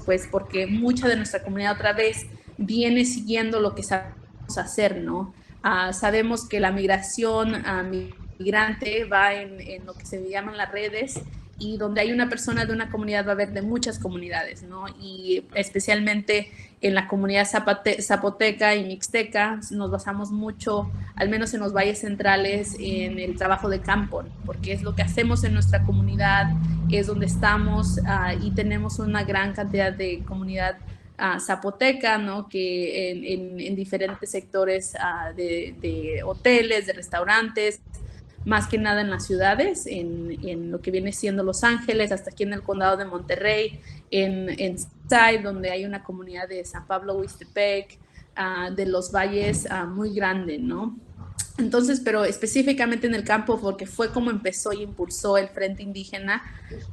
pues porque mucha de nuestra comunidad otra vez viene siguiendo lo que sabemos hacer, ¿no? Sabemos que la migración migrante va en lo que se llaman las redes, y donde hay una persona de una comunidad va a haber de muchas comunidades, ¿no? Y especialmente en la comunidad zapoteca y mixteca nos basamos mucho, al menos en los valles centrales, en el trabajo de campo, porque es lo que hacemos en nuestra comunidad, es donde estamos, y tenemos una gran cantidad de comunidad zapoteca, ¿no? Que en diferentes sectores de hoteles, de restaurantes, más que nada en las ciudades, en lo que viene siendo Los Ángeles, hasta aquí en el condado de Monterrey, en Side, donde hay una comunidad de San Pablo, Huixtepec, de los valles muy grande, ¿no? Entonces, pero específicamente en el campo, porque fue como empezó y impulsó el Frente Indígena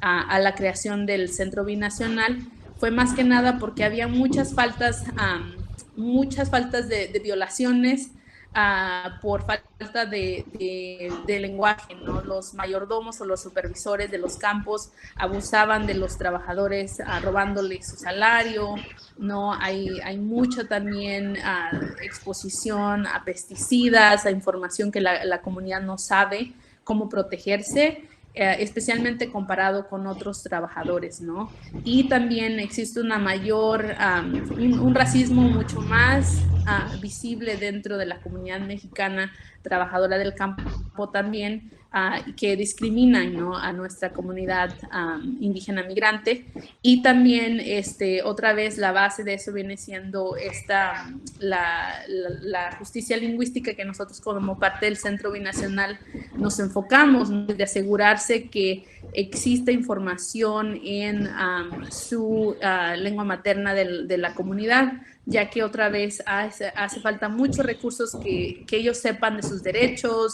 a la creación del Centro Binacional, fue más que nada porque había muchas faltas de violaciones, por falta de lenguaje, ¿no? Los mayordomos o los supervisores de los campos abusaban de los trabajadores, robándoles su salario, ¿no? Hay mucha también exposición a pesticidas, a información que la comunidad no sabe cómo protegerse, especialmente comparado con otros trabajadores, ¿no? Y también existe una mayor, un racismo mucho más visible dentro de la comunidad mexicana trabajadora del campo también, que discriminan, ¿no? A nuestra comunidad indígena migrante. Y también, otra vez, la base de eso viene siendo la justicia lingüística, que nosotros como parte del Centro Binacional nos enfocamos, ¿no? De asegurarse que exista información en su lengua materna de la comunidad, ya que otra vez hace falta muchos recursos que ellos sepan de sus derechos,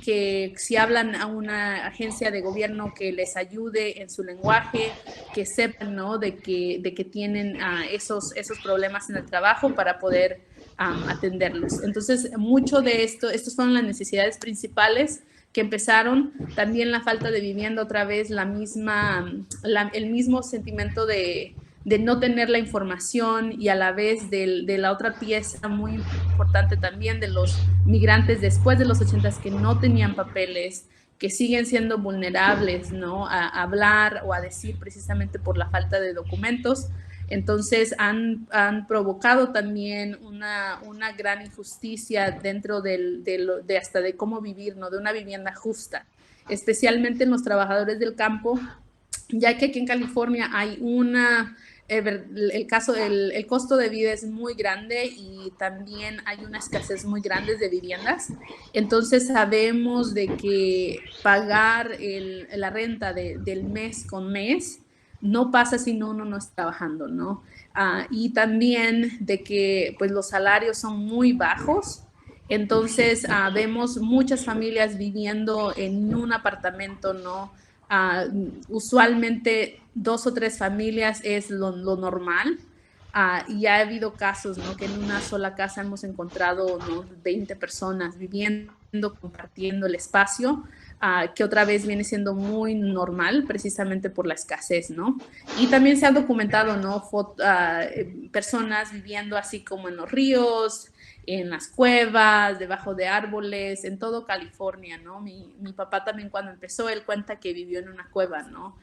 que si hablan a una agencia de gobierno que les ayude en su lenguaje, que sepan, ¿no?, de que tienen esos problemas en el trabajo para poder atenderlos. Entonces, mucho de estas fueron las necesidades principales que empezaron. También la falta de vivienda, otra vez el mismo sentimiento de no tener la información, y a la vez de la otra pieza muy importante también de los migrantes después de los 80s que no tenían papeles, que siguen siendo vulnerables, ¿no?, a hablar o a decir precisamente por la falta de documentos. Entonces han provocado también una gran injusticia dentro hasta de cómo vivir, ¿no?, de una vivienda justa, especialmente en los trabajadores del campo, ya que aquí en California hay el costo de vida es muy grande y también hay una escasez muy grande de viviendas. Entonces sabemos de que pagar la renta del mes con mes no pasa si uno no está trabajando, ¿no? Y también de que pues los salarios son muy bajos. Entonces vemos muchas familias viviendo en un apartamento, ¿no? Usualmente 2 o 3 familias es lo normal. Y ha habido casos, ¿no?, que en una sola casa hemos encontrado, ¿no?, 20 personas viviendo, compartiendo el espacio, que otra vez viene siendo muy normal precisamente por la escasez, ¿no? Y también se ha documentado, ¿no?, personas viviendo así como en los ríos, en las cuevas, debajo de árboles, en todo California, ¿no? Mi papá también, cuando empezó, él cuenta que vivió en una cueva, ¿no?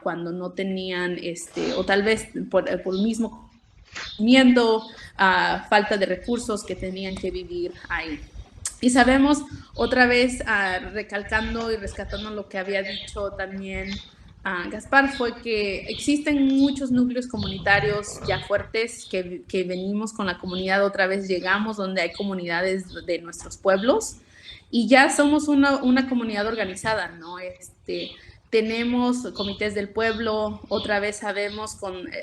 Cuando no tenían, o tal vez por el mismo conocimiento, falta de recursos, que tenían que vivir ahí. Y sabemos, otra vez, recalcando y rescatando lo que había dicho también Gaspar, fue que existen muchos núcleos comunitarios ya fuertes que venimos con la comunidad, otra vez llegamos donde hay comunidades de nuestros pueblos y ya somos una comunidad organizada, ¿no? Tenemos comités del pueblo, otra vez sabemos,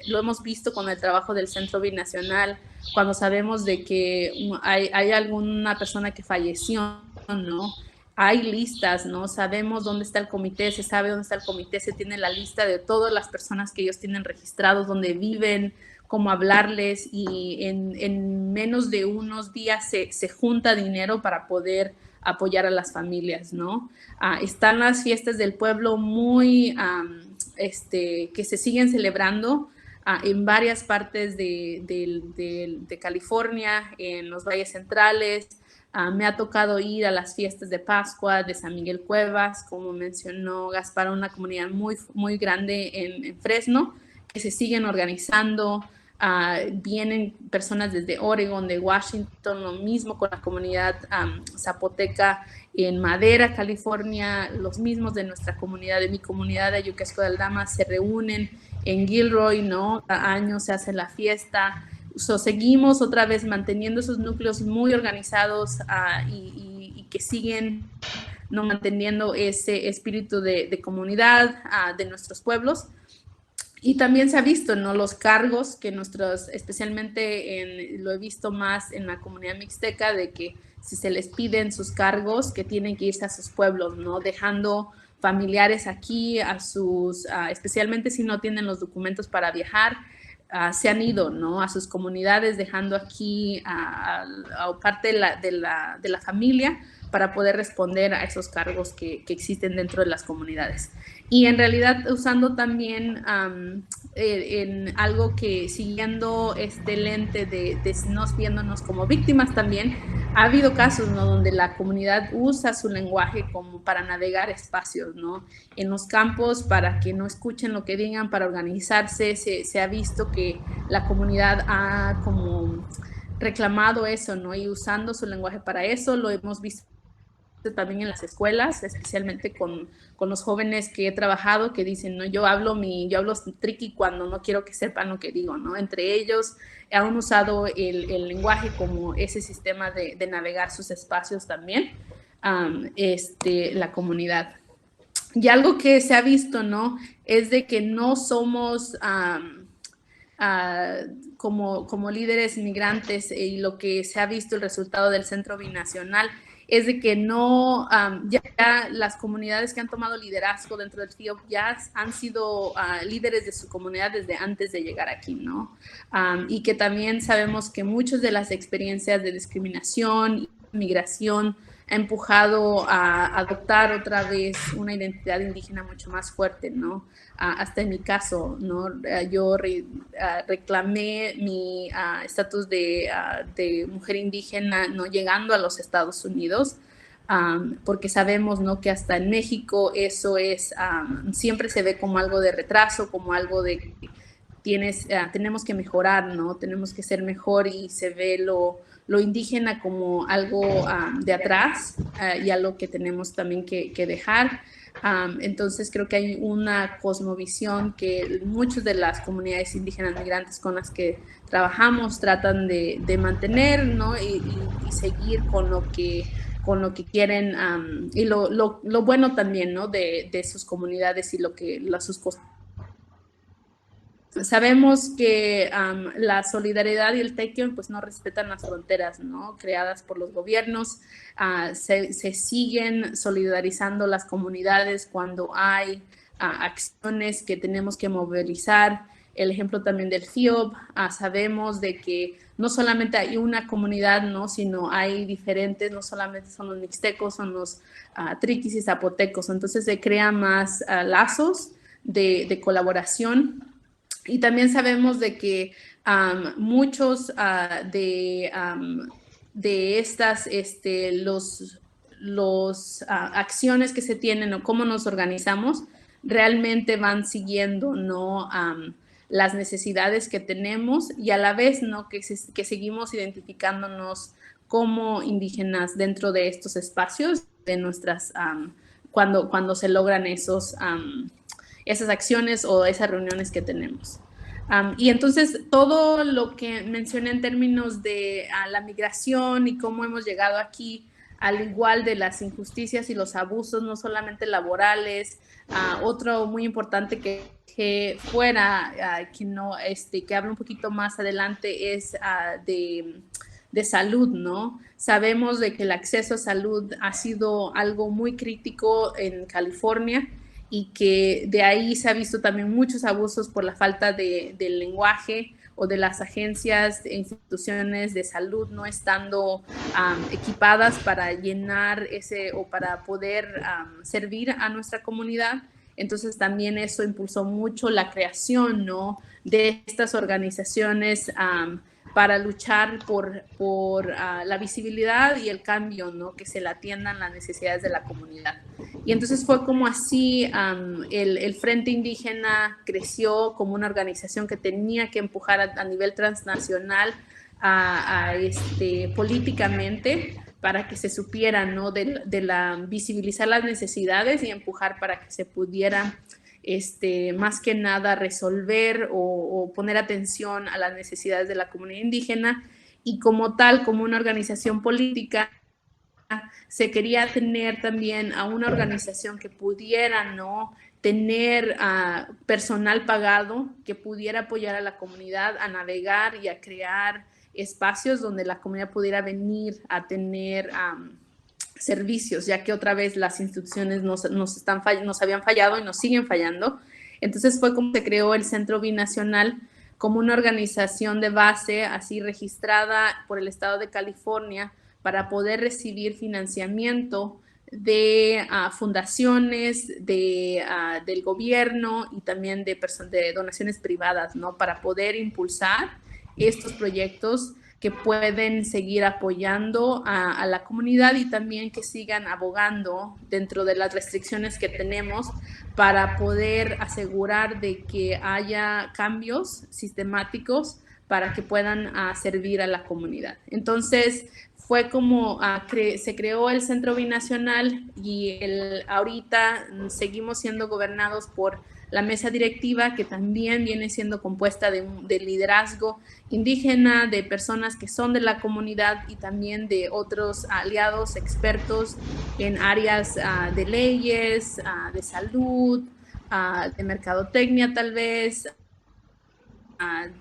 lo hemos visto con el trabajo del Centro Binacional, cuando sabemos de que hay alguna persona que falleció, ¿no? Hay listas, ¿no? Sabemos dónde está el comité, se sabe dónde está el comité, se tiene la lista de todas las personas que ellos tienen registrados, dónde viven, cómo hablarles, y en menos de unos días se junta dinero para poder apoyar a las familias, ¿no? Están las fiestas del pueblo que se siguen celebrando en varias partes de California, en los valles centrales. Me ha tocado ir a las fiestas de Pascua de San Miguel Cuevas, como mencionó Gaspar, una comunidad muy, muy grande en Fresno, que se siguen organizando. Vienen personas desde Oregon, de Washington, lo mismo con la comunidad zapoteca en Madera, California, los mismos de nuestra comunidad, de mi comunidad de Ayuquesco de Aldama, se reúnen en Gilroy, ¿no? Cada año se hace la fiesta. Seguimos otra vez manteniendo esos núcleos muy organizados y que siguen, ¿no?, manteniendo ese espíritu de comunidad de nuestros pueblos. Y también se ha visto, ¿no?, los cargos que especialmente lo he visto más en la comunidad mixteca, de que si se les piden sus cargos, que tienen que irse a sus pueblos, ¿no?, dejando familiares aquí, especialmente si no tienen los documentos para viajar, se han ido, ¿no?, a sus comunidades, dejando aquí a parte de la familia para poder responder a esos cargos que existen dentro de las comunidades. Y en realidad usando también en algo que, siguiendo este lente de nos viéndonos como víctimas también, ha habido casos, ¿no?, donde la comunidad usa su lenguaje como para navegar espacios, ¿no?, en los campos, para que no escuchen lo que digan, para organizarse. Se ha visto que la comunidad ha como reclamado eso, ¿no?, y usando su lenguaje para eso. Lo hemos visto también en las escuelas, especialmente con los jóvenes que he trabajado, que dicen, no, yo hablo triqui cuando no quiero que sepan lo que digo, ¿no? Entre ellos han usado el lenguaje como ese sistema de navegar sus espacios también, la comunidad. Y algo que se ha visto, ¿no?, es de que no somos como líderes migrantes, y lo que se ha visto, el resultado del Centro Binacional, es de que no, ya las comunidades que han tomado liderazgo dentro del FIOP ya han sido líderes de su comunidad desde antes de llegar aquí, ¿no? Y que también sabemos que muchas de las experiencias de discriminación y migración ha empujado a adoptar otra vez una identidad indígena mucho más fuerte, ¿no? Hasta en mi caso, ¿no? Yo reclamé mi estatus de mujer indígena, ¿no? Llegando a los Estados Unidos, porque sabemos, ¿no? Que hasta en México eso es, siempre se ve como algo de retraso, como algo de tenemos que mejorar, ¿no? Tenemos que ser mejor, y se ve lo indígena como algo de atrás y algo que tenemos también que dejar. Entonces creo que hay una cosmovisión que muchas de las comunidades indígenas migrantes con las que trabajamos tratan de mantener, ¿no? Y seguir con lo que quieren, y lo bueno también, ¿no? de sus comunidades y sus costumbres. Sabemos que la solidaridad y el tequio pues no respetan las fronteras, ¿no? Creadas por los gobiernos. Se siguen solidarizando las comunidades cuando hay acciones que tenemos que movilizar. El ejemplo también del FIOP, sabemos de que no solamente hay una comunidad, ¿no? Sino hay diferentes, no solamente son los mixtecos, son los triquis y zapotecos. Entonces se crean más lazos de colaboración. Y también sabemos de que muchos de estas, acciones que se tienen o cómo nos organizamos, realmente van siguiendo, ¿no? Las necesidades que tenemos, y a la vez, ¿no? que seguimos identificándonos como indígenas dentro de estos espacios, de nuestras, cuando se logran esas acciones o esas reuniones que tenemos. Y entonces todo lo que mencioné en términos de la migración y cómo hemos llegado aquí, al igual de las injusticias y los abusos, no solamente laborales, otro muy importante que habla un poquito más adelante es de salud, ¿no? Sabemos de que el acceso a salud ha sido algo muy crítico en California, y que de ahí se ha visto también muchos abusos por la falta del lenguaje, o de las agencias e instituciones de salud no estando equipadas para llenar o para poder servir a nuestra comunidad. Entonces también eso impulsó mucho la creación, ¿no? de estas organizaciones para luchar por la visibilidad y el cambio, ¿no? Que se le atiendan las necesidades de la comunidad. Y entonces fue como así, el Frente Indígena creció como una organización que tenía que empujar a nivel transnacional políticamente, para que se supiera, ¿no? visibilizar las necesidades y empujar para que se pudiera más que nada resolver o poner atención a las necesidades de la comunidad indígena. Y como tal, como una organización política, se quería tener también a una organización que pudiera, ¿no? tener personal pagado que pudiera apoyar a la comunidad a navegar y a crear espacios donde la comunidad pudiera venir a tener servicios, ya que otra vez las instituciones nos habían fallado y nos siguen fallando. Entonces fue como se creó el Centro Binacional, como una organización de base así registrada por el estado de California, para poder recibir financiamiento de fundaciones, del gobierno, y también de donaciones privadas, ¿no? Para poder impulsar estos proyectos que pueden seguir apoyando a la comunidad, y también que sigan abogando dentro de las restricciones que tenemos, para poder asegurar de que haya cambios sistemáticos para que puedan servir a la comunidad. Entonces fue como se creó el Centro Binacional, y ahorita seguimos siendo gobernados por la mesa directiva, que también viene siendo compuesta de liderazgo indígena, de personas que son de la comunidad, y también de otros aliados expertos en áreas de leyes, de salud, de mercadotecnia tal vez,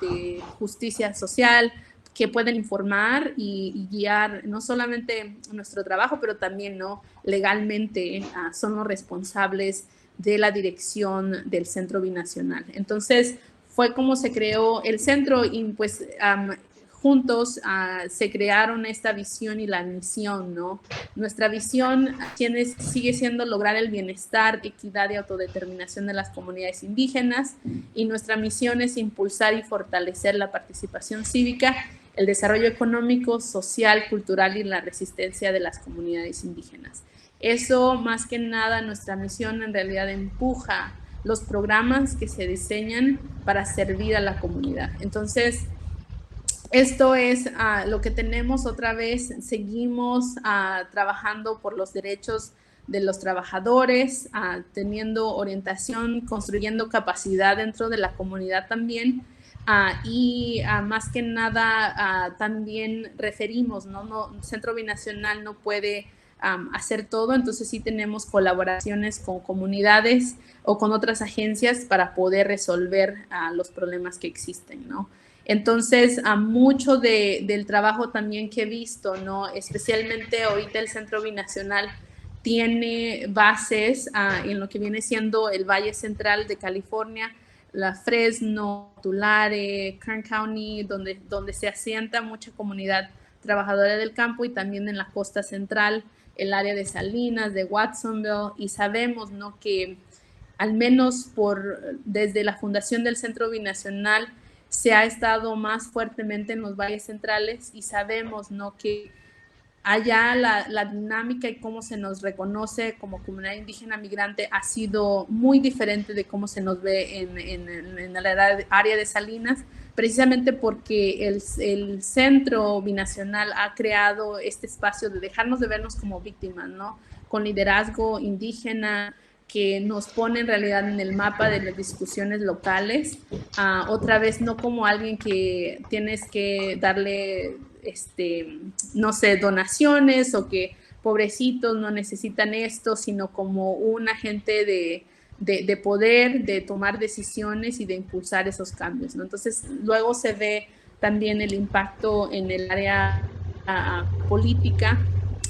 de justicia social, que pueden informar y guiar no solamente nuestro trabajo, pero también, ¿no?, legalmente son los responsables de la dirección del Centro Binacional. Entonces, fue como se creó el centro y pues juntos se crearon esta visión y la misión, ¿no? Nuestra visión sigue siendo lograr el bienestar, equidad y autodeterminación de las comunidades indígenas, y nuestra misión es impulsar y fortalecer la participación cívica, el desarrollo económico, social, cultural y la resistencia de las comunidades indígenas. Eso, más que nada, nuestra misión en realidad empuja los programas que se diseñan para servir a la comunidad. Entonces, esto es lo que tenemos. Otra vez, seguimos trabajando por los derechos de los trabajadores, teniendo orientación, construyendo capacidad dentro de la comunidad también. Y más que nada también referimos, ¿no? Centro Binacional no puede hacer todo, entonces sí tenemos colaboraciones con comunidades o con otras agencias para poder resolver los problemas que existen, ¿no? Entonces, mucho del trabajo también que he visto, ¿no?, especialmente ahorita el Centro Binacional tiene bases en lo que viene siendo el Valle Central de California, la Fresno, Tulare, Kern County, donde se asienta mucha comunidad trabajadora del campo, y también en la costa central, el área de Salinas, de Watsonville, y sabemos, ¿no?, que al menos desde la fundación del Centro Binacional se ha estado más fuertemente en los valles centrales, y sabemos, ¿no?, que allá la dinámica y cómo se nos reconoce como comunidad indígena migrante ha sido muy diferente de cómo se nos ve en la área de Salinas, precisamente porque el Centro Binacional ha creado este espacio de dejarnos de vernos como víctimas, ¿no?, con liderazgo indígena, que nos pone en realidad en el mapa de las discusiones locales, otra vez no como alguien que tienes que darle, no sé, donaciones, o que pobrecitos no necesitan esto, sino como un agente de poder, de tomar decisiones y de impulsar esos cambios, ¿no? Entonces, luego se ve también el impacto en el área política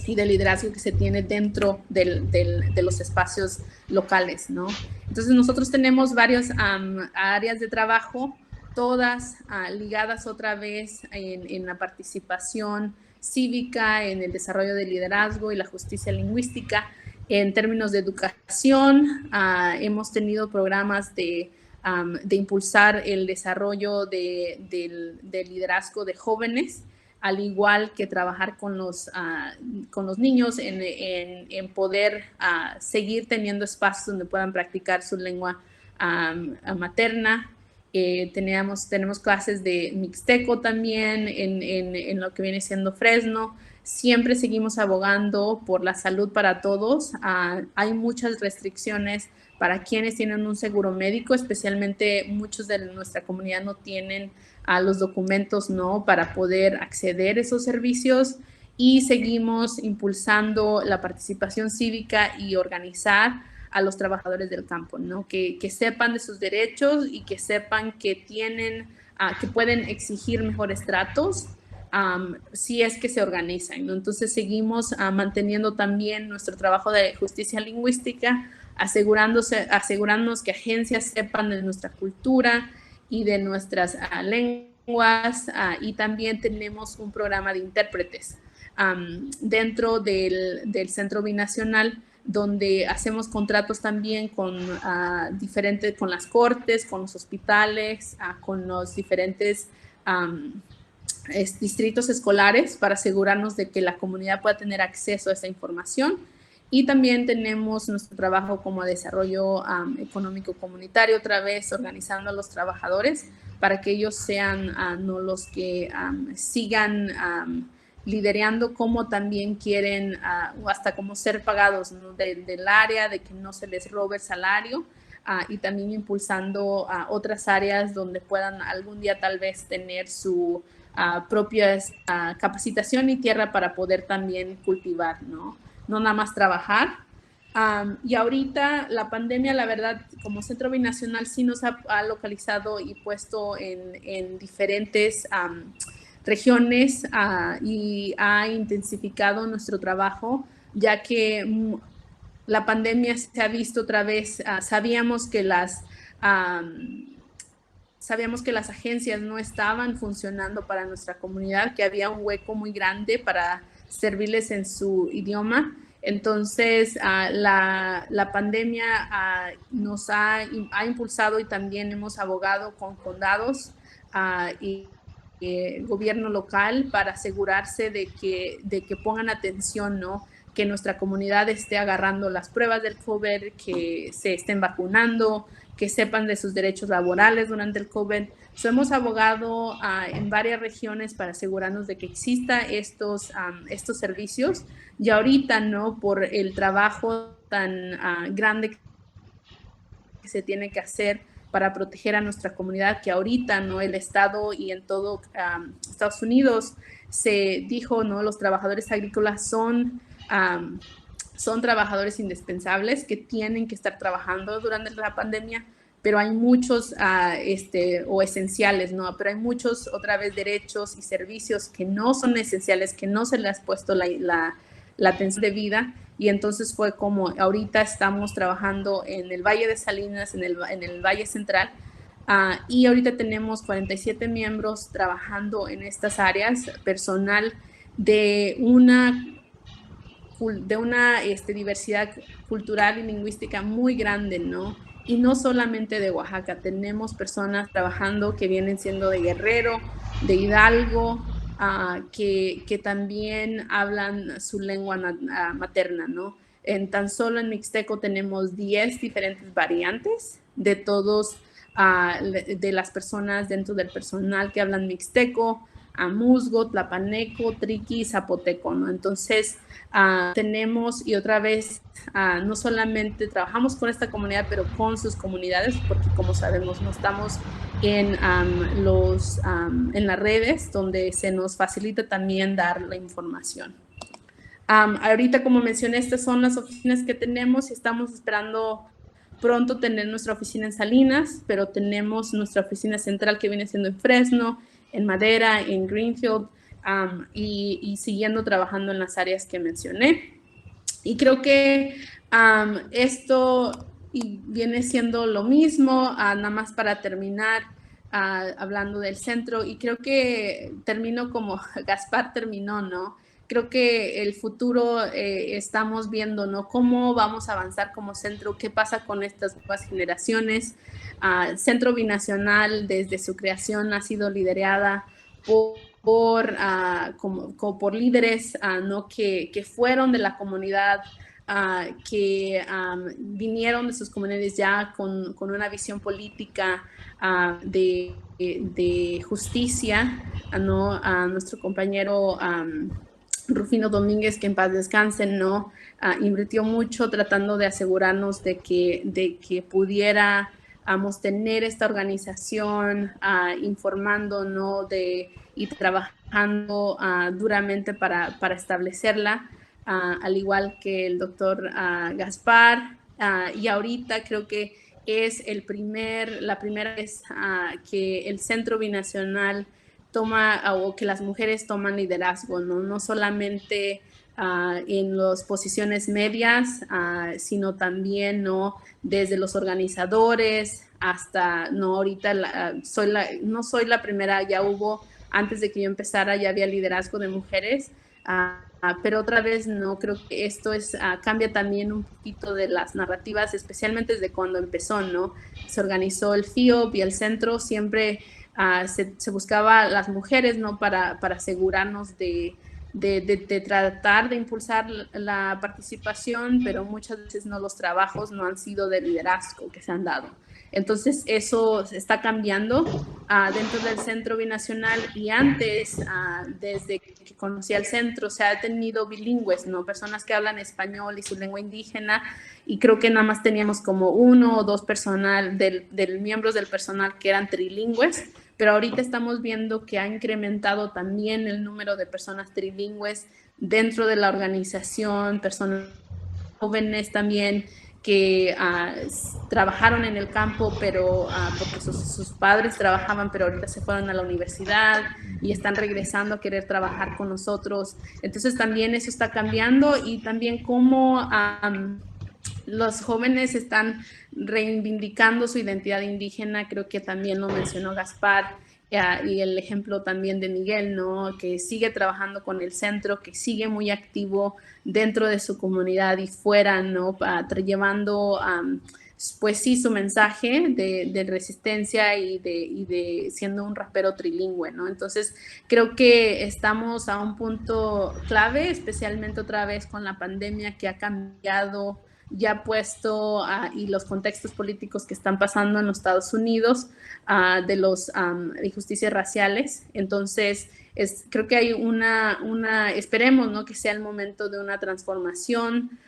y de liderazgo que se tiene dentro de los espacios locales, ¿no? Entonces, nosotros tenemos varias áreas de trabajo, todas ligadas otra vez en la participación cívica, en el desarrollo del liderazgo y la justicia lingüística. En términos de educación, hemos tenido programas de impulsar el desarrollo del liderazgo de jóvenes, al igual que trabajar con los niños en poder seguir teniendo espacios donde puedan practicar su lengua materna. Tenemos clases de mixteco también en lo que viene siendo Fresno. Siempre seguimos abogando por la salud para todos. Hay muchas restricciones para quienes tienen un seguro médico, especialmente muchos de nuestra comunidad no tienen los documentos, ¿no?, para poder acceder a esos servicios, y seguimos impulsando la participación cívica y organizar a los trabajadores del campo, ¿no?, que sepan de sus derechos y que sepan que que pueden exigir mejores tratos si es que se organizan, ¿no? Entonces seguimos manteniendo también nuestro trabajo de justicia lingüística, asegurándonos que agencias sepan de nuestra cultura y de nuestras lenguas, y también tenemos un programa de intérpretes dentro del Centro Binacional, donde hacemos contratos también con las cortes, con los hospitales, con los diferentes distritos escolares, para asegurarnos de que la comunidad pueda tener acceso a esa información. Y también tenemos nuestro trabajo como desarrollo económico comunitario, otra vez organizando a los trabajadores para que ellos sean no los que sigan liderando, como también quieren o hasta como ser pagados, ¿no?, del área, de que no se les robe el salario, y también impulsando otras áreas donde puedan algún día tal vez tener su propia capacitación y tierra para poder también cultivar, ¿no? No nada más trabajar. Y ahorita la pandemia, la verdad, como Centro Binacional sí nos ha localizado y puesto en diferentes regiones y ha intensificado nuestro trabajo, ya que la pandemia se ha visto otra vez. Sabíamos que las agencias no estaban funcionando para nuestra comunidad, que había un hueco muy grande para servirles en su idioma. Entonces, la pandemia nos ha impulsado, y también hemos abogado con condados y gobierno local para asegurarse de que pongan atención, ¿no? Que nuestra comunidad esté agarrando las pruebas del COVID, que se estén vacunando, que sepan de sus derechos laborales durante el COVID. Hemos abogado en varias regiones para asegurarnos de que existan estos servicios, y ahorita, ¿no? Por el trabajo tan grande que se tiene que hacer para proteger a nuestra comunidad, que ahorita, ¿no? El Estado y en todo Estados Unidos se dijo, ¿no? Los trabajadores agrícolas son trabajadores indispensables que tienen que estar trabajando durante la pandemia, pero hay muchos o esenciales, ¿no? Pero hay muchos, otra vez, derechos y servicios que no son esenciales, que no se les ha puesto la atención debida, y entonces fue como ahorita estamos trabajando en el Valle de Salinas, en el Valle Central, y ahorita tenemos 47 miembros trabajando en estas áreas, personal de una diversidad cultural y lingüística muy grande, ¿no? Y no solamente de Oaxaca, tenemos personas trabajando que vienen siendo de Guerrero, de Hidalgo, que también hablan su lengua materna, ¿no? Tan solo en Mixteco tenemos 10 diferentes variantes de todos, de las personas dentro del personal que hablan Mixteco, Musgo, Tlapaneco, Triqui, Zapoteco, ¿no? Entonces, tenemos, y otra vez, no solamente trabajamos con esta comunidad, pero con sus comunidades, porque como sabemos, no estamos en las redes, donde se nos facilita también dar la información. Ahorita, como mencioné, estas son las oficinas que tenemos, y estamos esperando pronto tener nuestra oficina en Salinas, pero tenemos nuestra oficina central que viene siendo en Fresno, en Madera, en Greenfield, y siguiendo trabajando en las áreas que mencioné. Y creo que esto viene siendo lo mismo, nada más para terminar hablando del centro, y creo que termino como Gaspar terminó, ¿no? Creo que el futuro estamos viendo, ¿no? Cómo vamos a avanzar como centro, qué pasa con estas nuevas generaciones. Centro Binacional, desde su creación, ha sido liderada por líderes, ¿no? que fueron de la comunidad, que vinieron de sus comunidades ya con una visión política de justicia, ¿no? A nuestro compañero Rufino Domínguez, que en paz descansen, ¿no? Invirtió mucho tratando de asegurarnos de que pudiéramos tener esta organización, informando, ¿no? Y trabajando duramente para establecerla, al igual que el doctor Gaspar, y ahorita creo que es la primera vez que el Centro Binacional o que las mujeres toman liderazgo, no solamente en las posiciones medias, sino también, ¿no? Desde los organizadores hasta, no, ahorita no soy la primera, ya hubo, antes de que yo empezara, ya había liderazgo de mujeres, pero otra vez no, creo que esto cambia también un poquito de las narrativas, especialmente desde cuando empezó, ¿no? Se organizó el FIOP y el centro, siempre se buscaba a las mujeres, ¿no? Para asegurarnos de tratar de impulsar la participación, pero muchas veces los trabajos no han sido de liderazgo que se han dado. Entonces eso está cambiando dentro del Centro Binacional, y antes, desde que conocí al centro, se ha tenido bilingües, ¿no? Personas que hablan español y su lengua indígena, y creo que nada más teníamos como 1 o 2 miembros del personal que eran trilingües, pero ahorita estamos viendo que ha incrementado también el número de personas trilingües dentro de la organización, personas jóvenes también que trabajaron en el campo, pero porque sus padres trabajaban, pero ahorita se fueron a la universidad y están regresando a querer trabajar con nosotros. Entonces también eso está cambiando, y también cómo los jóvenes están reivindicando su identidad indígena. Creo que también lo mencionó Gaspar, y el ejemplo también de Miguel, ¿no? Que sigue trabajando con el centro, que sigue muy activo dentro de su comunidad y fuera, ¿no? Llevando, pues sí, su mensaje de resistencia y de siendo un rapero trilingüe, ¿no? Entonces, creo que estamos a un punto clave, especialmente otra vez con la pandemia, que ha cambiado, ya puesto, y los contextos políticos que están pasando en los Estados Unidos, de los injusticias raciales. Entonces, creo que hay esperemos, ¿no?, que sea el momento de una transformación,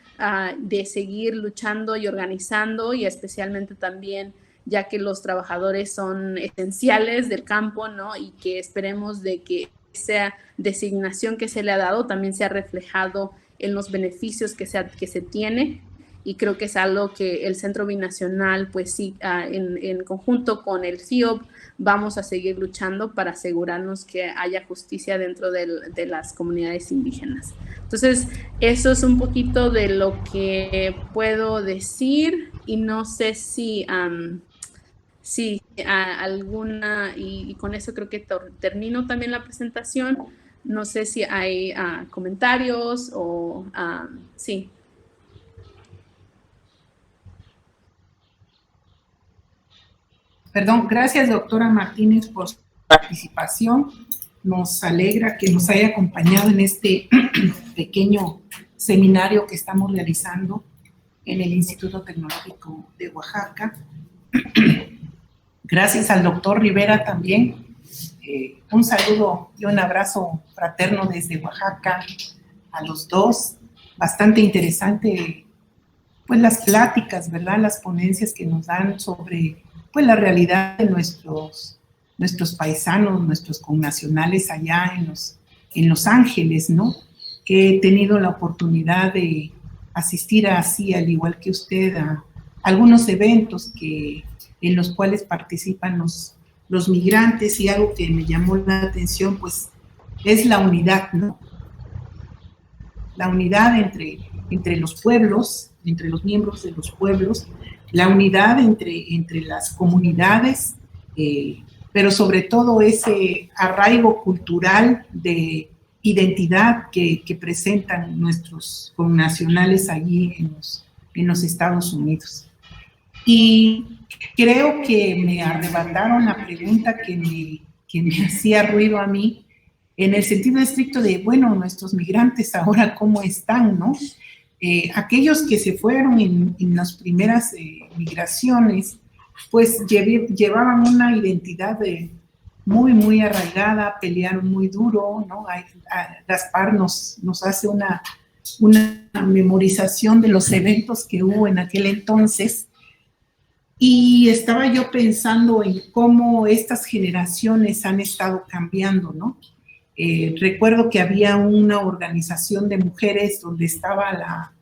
de seguir luchando y organizando, y especialmente también ya que los trabajadores son esenciales del campo, ¿no?, y que esperemos de que esa designación que se le ha dado también sea reflejado en los beneficios que se tiene. Y creo que es algo que el Centro Binacional, pues sí, en conjunto con el FIOB, vamos a seguir luchando para asegurarnos que haya justicia dentro de las comunidades indígenas. Entonces, eso es un poquito de lo que puedo decir, y no sé si alguna, y con eso creo que termino también la presentación. No sé si hay comentarios o sí. Perdón, gracias, doctora Martínez, por su participación. Nos alegra que nos haya acompañado en este pequeño seminario que estamos realizando en el Instituto Tecnológico de Oaxaca. Gracias al doctor Rivera también. Un saludo y un abrazo fraterno desde Oaxaca a los dos. Bastante interesante, pues, las pláticas, ¿verdad? Las ponencias que nos dan sobre, pues, la realidad de nuestros paisanos, nuestros connacionales allá en Los Ángeles, ¿no? He tenido la oportunidad de asistir así, al igual que usted, a algunos eventos en los cuales participan los migrantes, y algo que me llamó la atención, pues, es la unidad, ¿no? La unidad entre los pueblos, entre los miembros de los pueblos, la unidad entre las comunidades, pero sobre todo ese arraigo cultural de identidad que presentan nuestros connacionales allí en los Estados Unidos. Y creo que me arrebataron la pregunta que me hacía ruido a mí, en el sentido estricto de, bueno, nuestros migrantes ahora cómo están, ¿no? Aquellos que se fueron en las primeras migraciones, pues llevaban una identidad muy, muy arraigada, pelearon muy duro, ¿no? Gaspar nos hace una memorización de los eventos que hubo en aquel entonces, y estaba yo pensando en cómo estas generaciones han estado cambiando, ¿no? Recuerdo que había una organización de mujeres donde estaba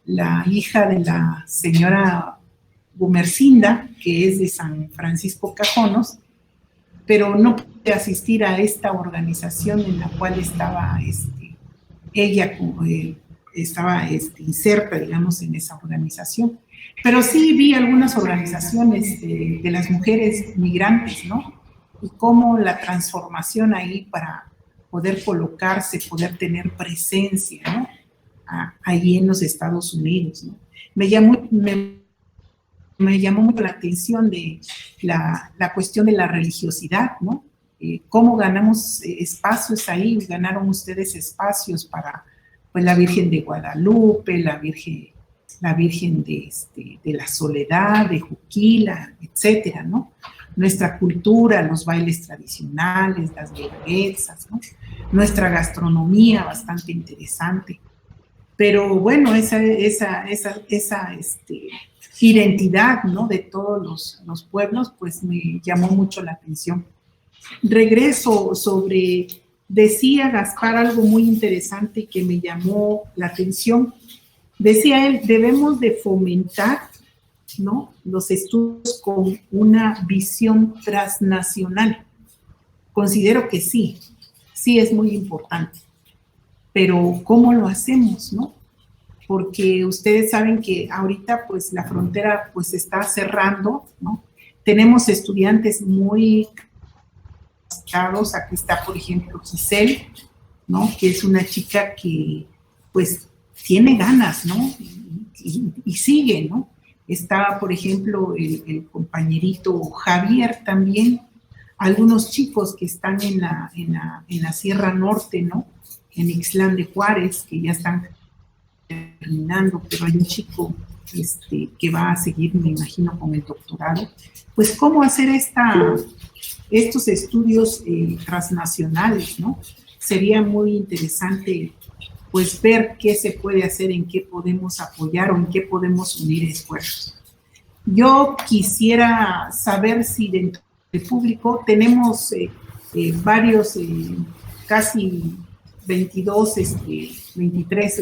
la hija de la señora Gumercinda, que es de San Francisco Cajonos, pero no pude asistir a esta organización en la cual estaba ella estaba inserta, digamos, en esa organización. Pero sí vi algunas organizaciones de las mujeres migrantes, ¿no? Y cómo la transformación ahí para poder colocarse, poder tener presencia, ¿no? Ahí en los Estados Unidos, ¿no? Me llamó mucho la atención de la cuestión de la religiosidad, ¿no? Cómo ganamos espacios ahí, ganaron ustedes espacios para, pues, la Virgen de Guadalupe, la Virgen de la Soledad, de Juquila, etcétera, ¿no? Nuestra cultura, los bailes tradicionales, las guelaguetzas, ¿no? Nuestra gastronomía, bastante interesante. Pero bueno, esa identidad, ¿no?, de todos los pueblos, pues me llamó mucho la atención. Regreso decía Gaspar algo muy interesante que me llamó la atención. Decía él, debemos de fomentar, ¿no?, los estudios con una visión transnacional. Considero que sí es muy importante, pero ¿cómo lo hacemos, no? Porque ustedes saben que ahorita pues la frontera pues se está cerrando, ¿no? Tenemos estudiantes muy caros. Aquí está, por ejemplo, Giselle, ¿no?, que es una chica que pues tiene ganas, ¿no? Y sigue, ¿no? Está, por ejemplo, el compañerito Javier también, algunos chicos que están en la Sierra Norte, ¿no?, en Ixtlán de Juárez, que ya están terminando, pero hay un chico que va a seguir, me imagino, con el doctorado. Pues, ¿cómo hacer estos estudios transnacionales, ¿no? Sería muy interesante, pues, ver qué se puede hacer, en qué podemos apoyar o en qué podemos unir esfuerzos. Yo quisiera saber si dentro del público tenemos varios, casi 22, 23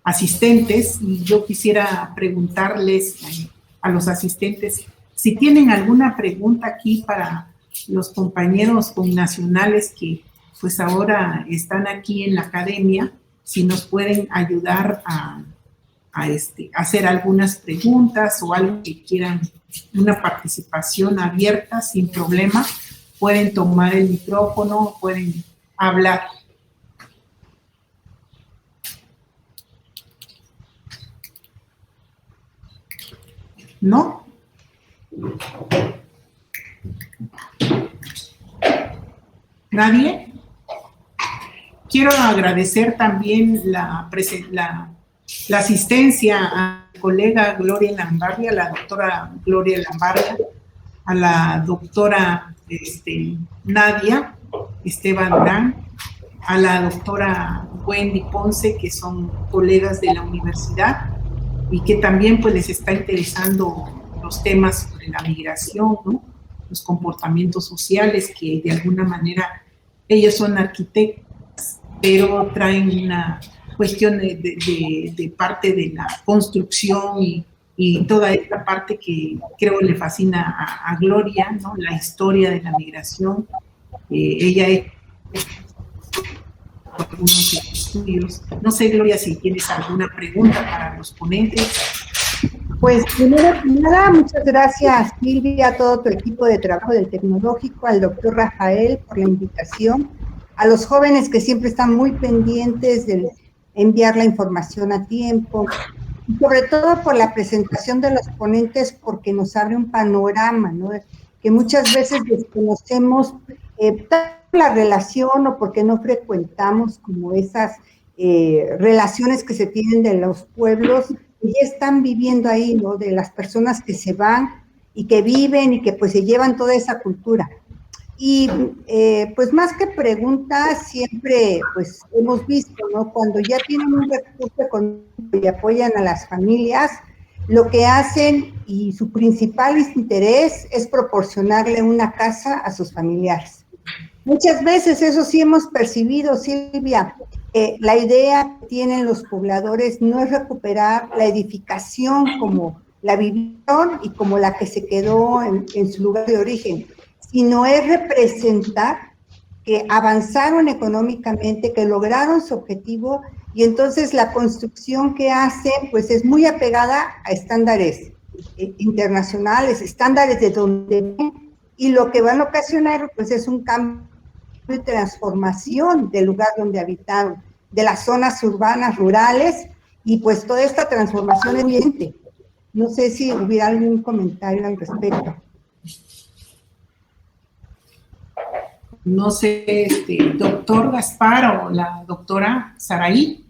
asistentes, y yo quisiera preguntarles a los asistentes si tienen alguna pregunta aquí para los compañeros connacionales que pues ahora están aquí en la academia, si nos pueden ayudar a hacer algunas preguntas o algo que quieran, una participación abierta sin problema. Pueden tomar el micrófono, pueden hablar. ¿No? ¿Nadie? Quiero agradecer también la asistencia a la colega Gloria Lambarria, a la doctora Gloria Lambarria, a la doctora Nadia Esteban Durán, a la doctora Wendy Ponce, que son colegas de la universidad y que también pues les está interesando los temas sobre la migración, ¿no?, los comportamientos sociales, que de alguna manera ellos son arquitectos, pero traen una cuestión de parte de la construcción y toda esta parte que creo le fascina a Gloria, ¿no?, la historia de la migración. Ella es algunos estudios. No sé, Gloria, si tienes alguna pregunta para los ponentes. Pues primero que nada, muchas gracias, Silvia, a todo tu equipo de trabajo del Tecnológico, al doctor Rafael por la invitación, a los jóvenes que siempre están muy pendientes de enviar la información a tiempo, y sobre todo por la presentación de los ponentes, porque nos abre un panorama, ¿no?, que muchas veces desconocemos la relación, o porque no frecuentamos como esas relaciones que se tienen de los pueblos y están viviendo ahí, ¿no?, de las personas que se van y que viven y que pues se llevan toda esa cultura. Y pues más que preguntas, siempre pues hemos visto, ¿no?, cuando ya tienen un recurso económico y apoyan a las familias, lo que hacen y su principal interés es proporcionarle una casa a sus familiares. Muchas veces eso sí hemos percibido, Silvia, la idea que tienen los pobladores no es recuperar la edificación como la vivieron y como la que se quedó en su lugar de origen, sino es representar que avanzaron económicamente, que lograron su objetivo, y entonces la construcción que hacen pues es muy apegada a estándares internacionales, estándares de donde ven, y lo que van a ocasionar pues es un cambio de transformación del lugar donde habitaron, de las zonas urbanas, rurales, y pues toda esta transformación evidente. No sé si hubiera algún comentario al respecto. No sé, doctor Gaspar o la doctora Saraí,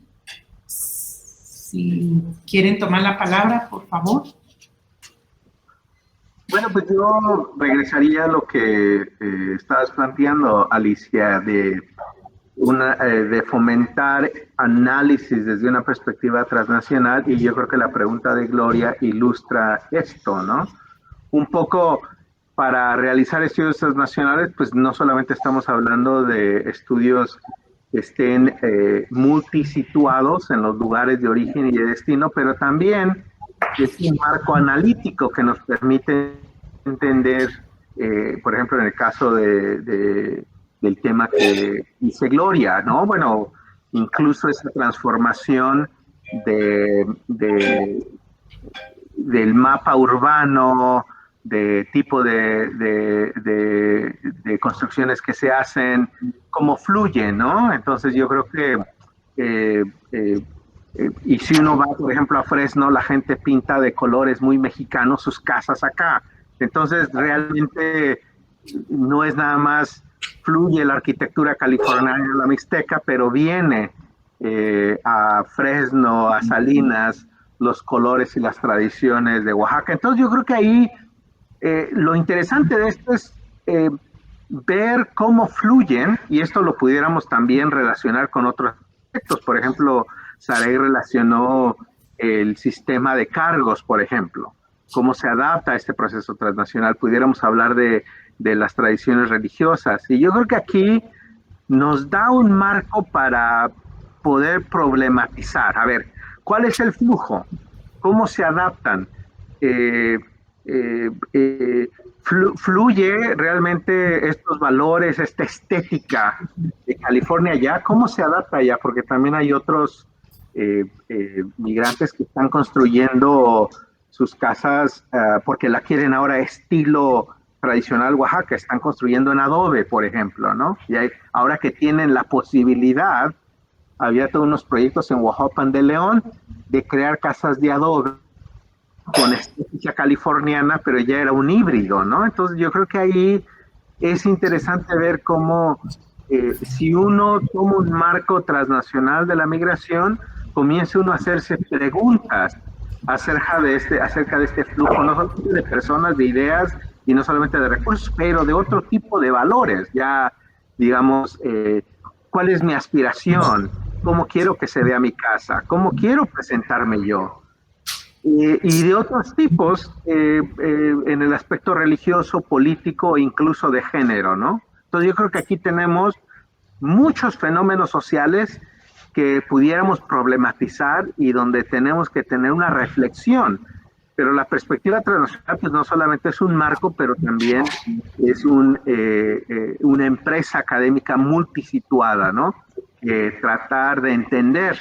si quieren tomar la palabra, por favor. Bueno, pues yo regresaría a lo que estabas planteando, Alicia, de fomentar análisis desde una perspectiva transnacional, y yo creo que la pregunta de Gloria ilustra esto, ¿no? Un poco, para realizar estudios transnacionales, pues no solamente estamos hablando de estudios estén multisituados en los lugares de origen y de destino, pero también es un marco analítico que nos permite entender, por ejemplo, en el caso del tema que dice Gloria, ¿no? Bueno, incluso esa transformación del mapa urbano, de tipo de construcciones que se hacen, cómo fluyen, ¿no? Entonces yo creo que, y si uno va, por ejemplo, a Fresno, la gente pinta de colores muy mexicanos sus casas acá. Entonces realmente no es nada más fluye la arquitectura californiana, la mixteca, pero viene a Fresno, a Salinas, los colores y las tradiciones de Oaxaca. Entonces yo creo que ahí lo interesante de esto es ver cómo fluyen, y esto lo pudiéramos también relacionar con otros aspectos. Por ejemplo, Saray relacionó el sistema de cargos, por ejemplo, cómo se adapta a este proceso transnacional. Pudiéramos hablar de las tradiciones religiosas. Y yo creo que aquí nos da un marco para poder problematizar. A ver, ¿cuál es el flujo? ¿Cómo se adaptan? ¿Fluye realmente estos valores, esta estética de California allá? ¿Cómo se adapta allá? Porque también hay otros migrantes que están construyendo sus casas porque la quieren ahora estilo tradicional Oaxaca, están construyendo en adobe, por ejemplo, ¿no? Y ahora que tienen la posibilidad, había todos unos proyectos en Oaxaca de León de crear casas de adobe con estética californiana, pero ya era un híbrido, ¿no? Entonces yo creo que ahí es interesante ver cómo si uno toma un marco transnacional de la migración, comienza uno a hacerse preguntas acerca de este flujo, no solamente de personas, de ideas y no solamente de recursos, pero de otro tipo de valores, ya digamos, ¿cuál es mi aspiración? ¿Cómo quiero que se vea mi casa? ¿Cómo quiero presentarme yo? Y de otros tipos en el aspecto religioso, político e incluso de género, ¿no? Entonces yo creo que aquí tenemos muchos fenómenos sociales que pudiéramos problematizar y donde tenemos que tener una reflexión. Pero la perspectiva transnacional pues no solamente es un marco, pero también es una empresa académica multisituada, ¿no? Tratar de entender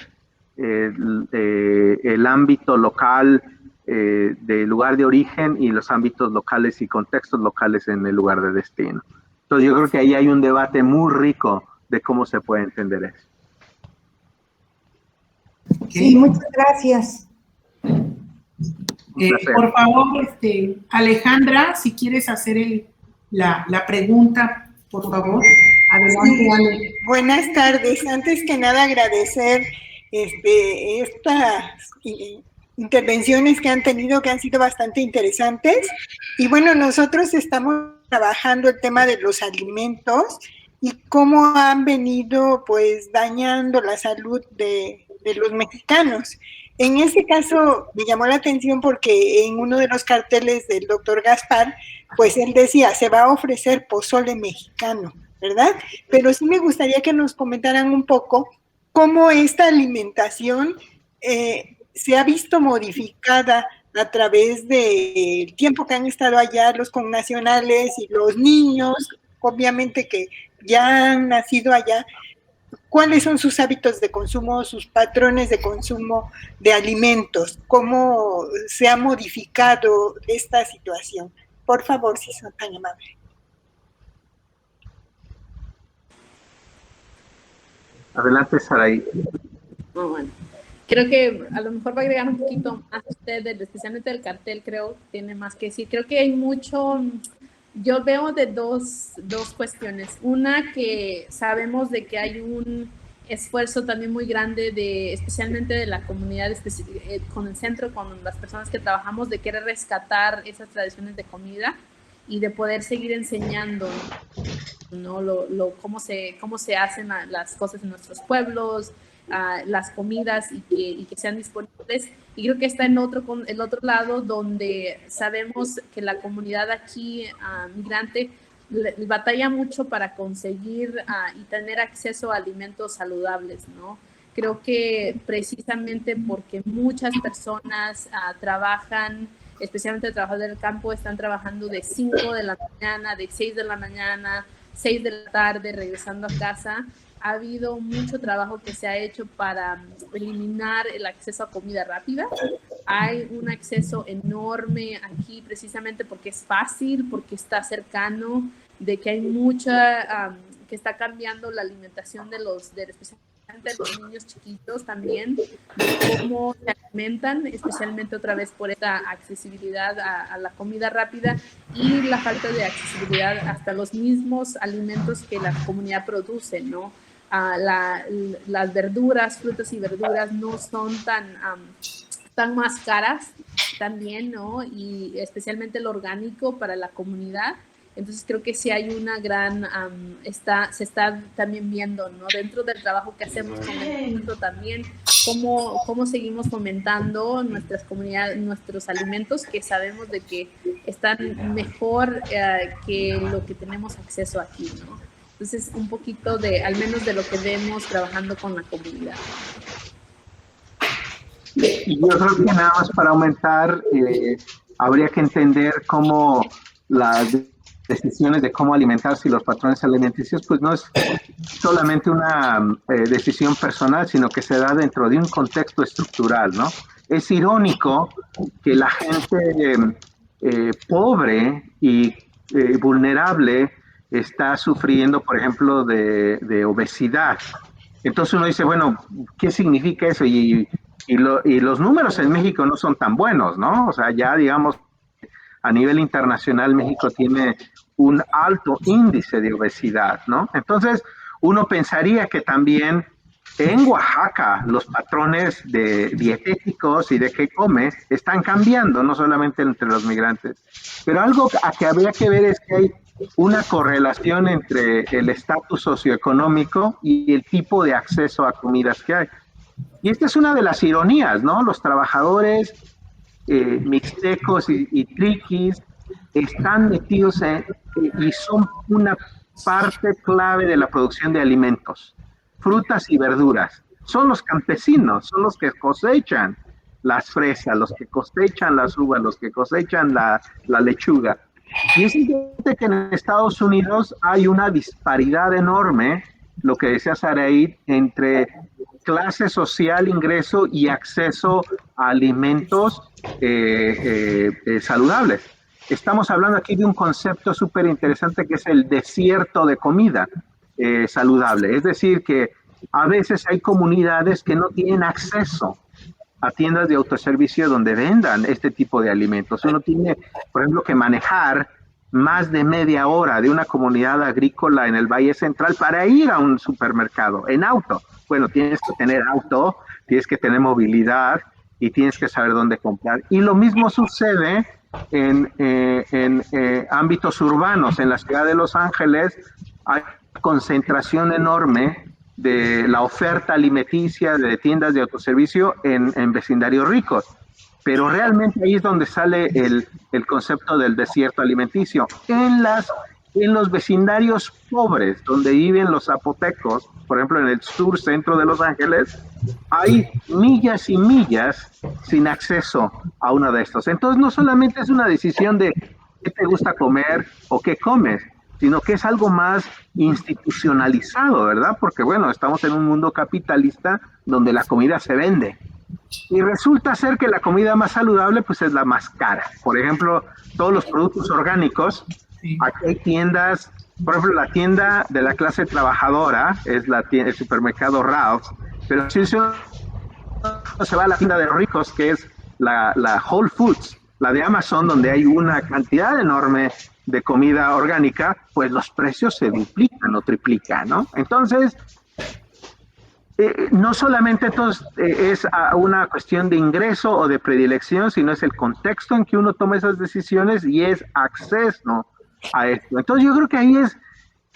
el ámbito local del lugar de origen y los ámbitos locales y contextos locales en el lugar de destino. Entonces yo creo que ahí hay un debate muy rico de cómo se puede entender eso. Sí, muchas gracias. Por favor, Alejandra, si quieres hacer la pregunta, por favor. Adelante, Ale. Buenas tardes. Antes que nada, agradecer estas intervenciones que han tenido, que han sido bastante interesantes. Y bueno, nosotros estamos trabajando el tema de los alimentos y cómo han venido pues dañando la salud de los mexicanos. En este caso me llamó la atención porque en uno de los carteles del doctor Gaspar, pues él decía, se va a ofrecer pozole mexicano, ¿verdad? Pero sí me gustaría que nos comentaran un poco cómo esta alimentación se ha visto modificada a través del tiempo que han estado allá los connacionales y los niños, obviamente que ya han nacido allá. ¿Cuáles son sus hábitos de consumo, sus patrones de consumo de alimentos? ¿Cómo se ha modificado esta situación? Por favor, si son tan amables. Adelante, Saray. Oh, bueno. Creo que a lo mejor va a agregar un poquito más usted, especialmente del cartel, creo, tiene más que decir. Creo que hay mucho, yo veo de dos cuestiones. Una, que sabemos de que hay un esfuerzo también muy grande, especialmente de la comunidad, con el centro, con las personas que trabajamos, de querer rescatar esas tradiciones de comida y de poder seguir enseñando, ¿no? Cómo se hacen las cosas en nuestros pueblos, las comidas y que sean disponibles. Y creo que está el otro lado, donde sabemos que la comunidad aquí migrante batalla mucho para conseguir y tener acceso a alimentos saludables, ¿no? Creo que precisamente porque muchas personas trabajan, especialmente trabajadores del campo, están trabajando de 5 de la mañana, de 6 de la mañana, 6 de la tarde, regresando a casa. Ha habido mucho trabajo que se ha hecho para eliminar el acceso a comida rápida. Hay un acceso enorme aquí precisamente porque es fácil, porque está cercano, de que hay mucha, que está cambiando la alimentación especialmente de los niños chiquitos también, de cómo se alimentan, especialmente otra vez por esta accesibilidad a la comida rápida y la falta de accesibilidad hasta los mismos alimentos que la comunidad produce, ¿no? Las verduras, frutas y verduras no son tan más caras también, ¿no? Y especialmente el orgánico para la comunidad. Entonces creo que sí hay una gran, se está también viendo, ¿no? Dentro del trabajo que hacemos con el mundo también, cómo seguimos fomentando nuestras comunidades, nuestros alimentos que sabemos de que están mejor que lo que tenemos acceso aquí, ¿no? Entonces un poquito al menos de lo que vemos trabajando con la comunidad. Y yo creo que nada más para aumentar, habría que entender cómo las decisiones de cómo alimentarse y los patrones alimenticios, pues no es solamente una decisión personal, sino que se da dentro de un contexto estructural, ¿no? Es irónico que la gente pobre y vulnerable está sufriendo, por ejemplo, de obesidad. Entonces uno dice, bueno, ¿qué significa eso? Y los números en México no son tan buenos, ¿no? O sea, ya digamos, a nivel internacional México tiene un alto índice de obesidad, ¿no? Entonces, uno pensaría que también en Oaxaca los patrones dietéticos y de qué come están cambiando, no solamente entre los migrantes. Pero algo a que habría que ver es que hay una correlación entre el estatus socioeconómico y el tipo de acceso a comidas que hay. Y esta es una de las ironías, ¿no? Los trabajadores mixtecos y triquis están metidos y son una parte clave de la producción de alimentos, frutas y verduras. Son los campesinos, son los que cosechan las fresas, los que cosechan las uvas, los que cosechan la lechuga. Y es importante que en Estados Unidos hay una disparidad enorme, lo que decía Saraí, entre clase social, ingreso y acceso a alimentos saludables. Estamos hablando aquí de un concepto súper interesante que es el desierto de comida saludable. Es decir, que a veces hay comunidades que no tienen acceso a tiendas de autoservicio donde vendan este tipo de alimentos. Uno tiene, por ejemplo, que manejar más de media hora de una comunidad agrícola en el Valle Central para ir a un supermercado en auto. Bueno, tienes que tener auto, tienes que tener movilidad y tienes que saber dónde comprar. Y lo mismo sucede en ámbitos urbanos. En la ciudad de Los Ángeles hay concentración enorme de la oferta alimenticia de tiendas de autoservicio en vecindarios ricos. Pero realmente ahí es donde sale el concepto del desierto alimenticio. En los vecindarios pobres, donde viven los zapotecos, por ejemplo en el sur centro de Los Ángeles, hay millas y millas sin acceso a uno de estos. Entonces no solamente es una decisión de qué te gusta comer o qué comes, sino que es algo más institucionalizado, ¿verdad? Porque bueno, estamos en un mundo capitalista donde la comida se vende. Y resulta ser que la comida más saludable pues es la más cara. Por ejemplo, todos los productos orgánicos, aquí hay tiendas, por ejemplo, la tienda de la clase trabajadora es el supermercado Ralph's, pero si uno se va a la tienda de los ricos, que es la Whole Foods, la de Amazon, donde hay una cantidad enorme de comida orgánica, pues los precios se duplican o triplican, ¿no? Entonces, no solamente es una cuestión de ingreso o de predilección, sino es el contexto en que uno toma esas decisiones y es acceso a esto. Entonces yo creo que ahí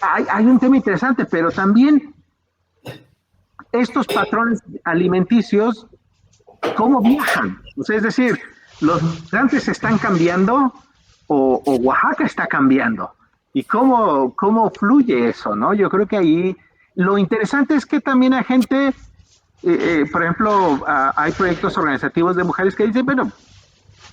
hay un tema interesante, pero también estos patrones alimenticios, ¿cómo viajan? O sea, es decir, los migrantes están cambiando o Oaxaca está cambiando. y cómo fluye eso, ¿no? Yo creo que ahí lo interesante es que también hay gente, por ejemplo, hay proyectos organizativos de mujeres que dicen, bueno,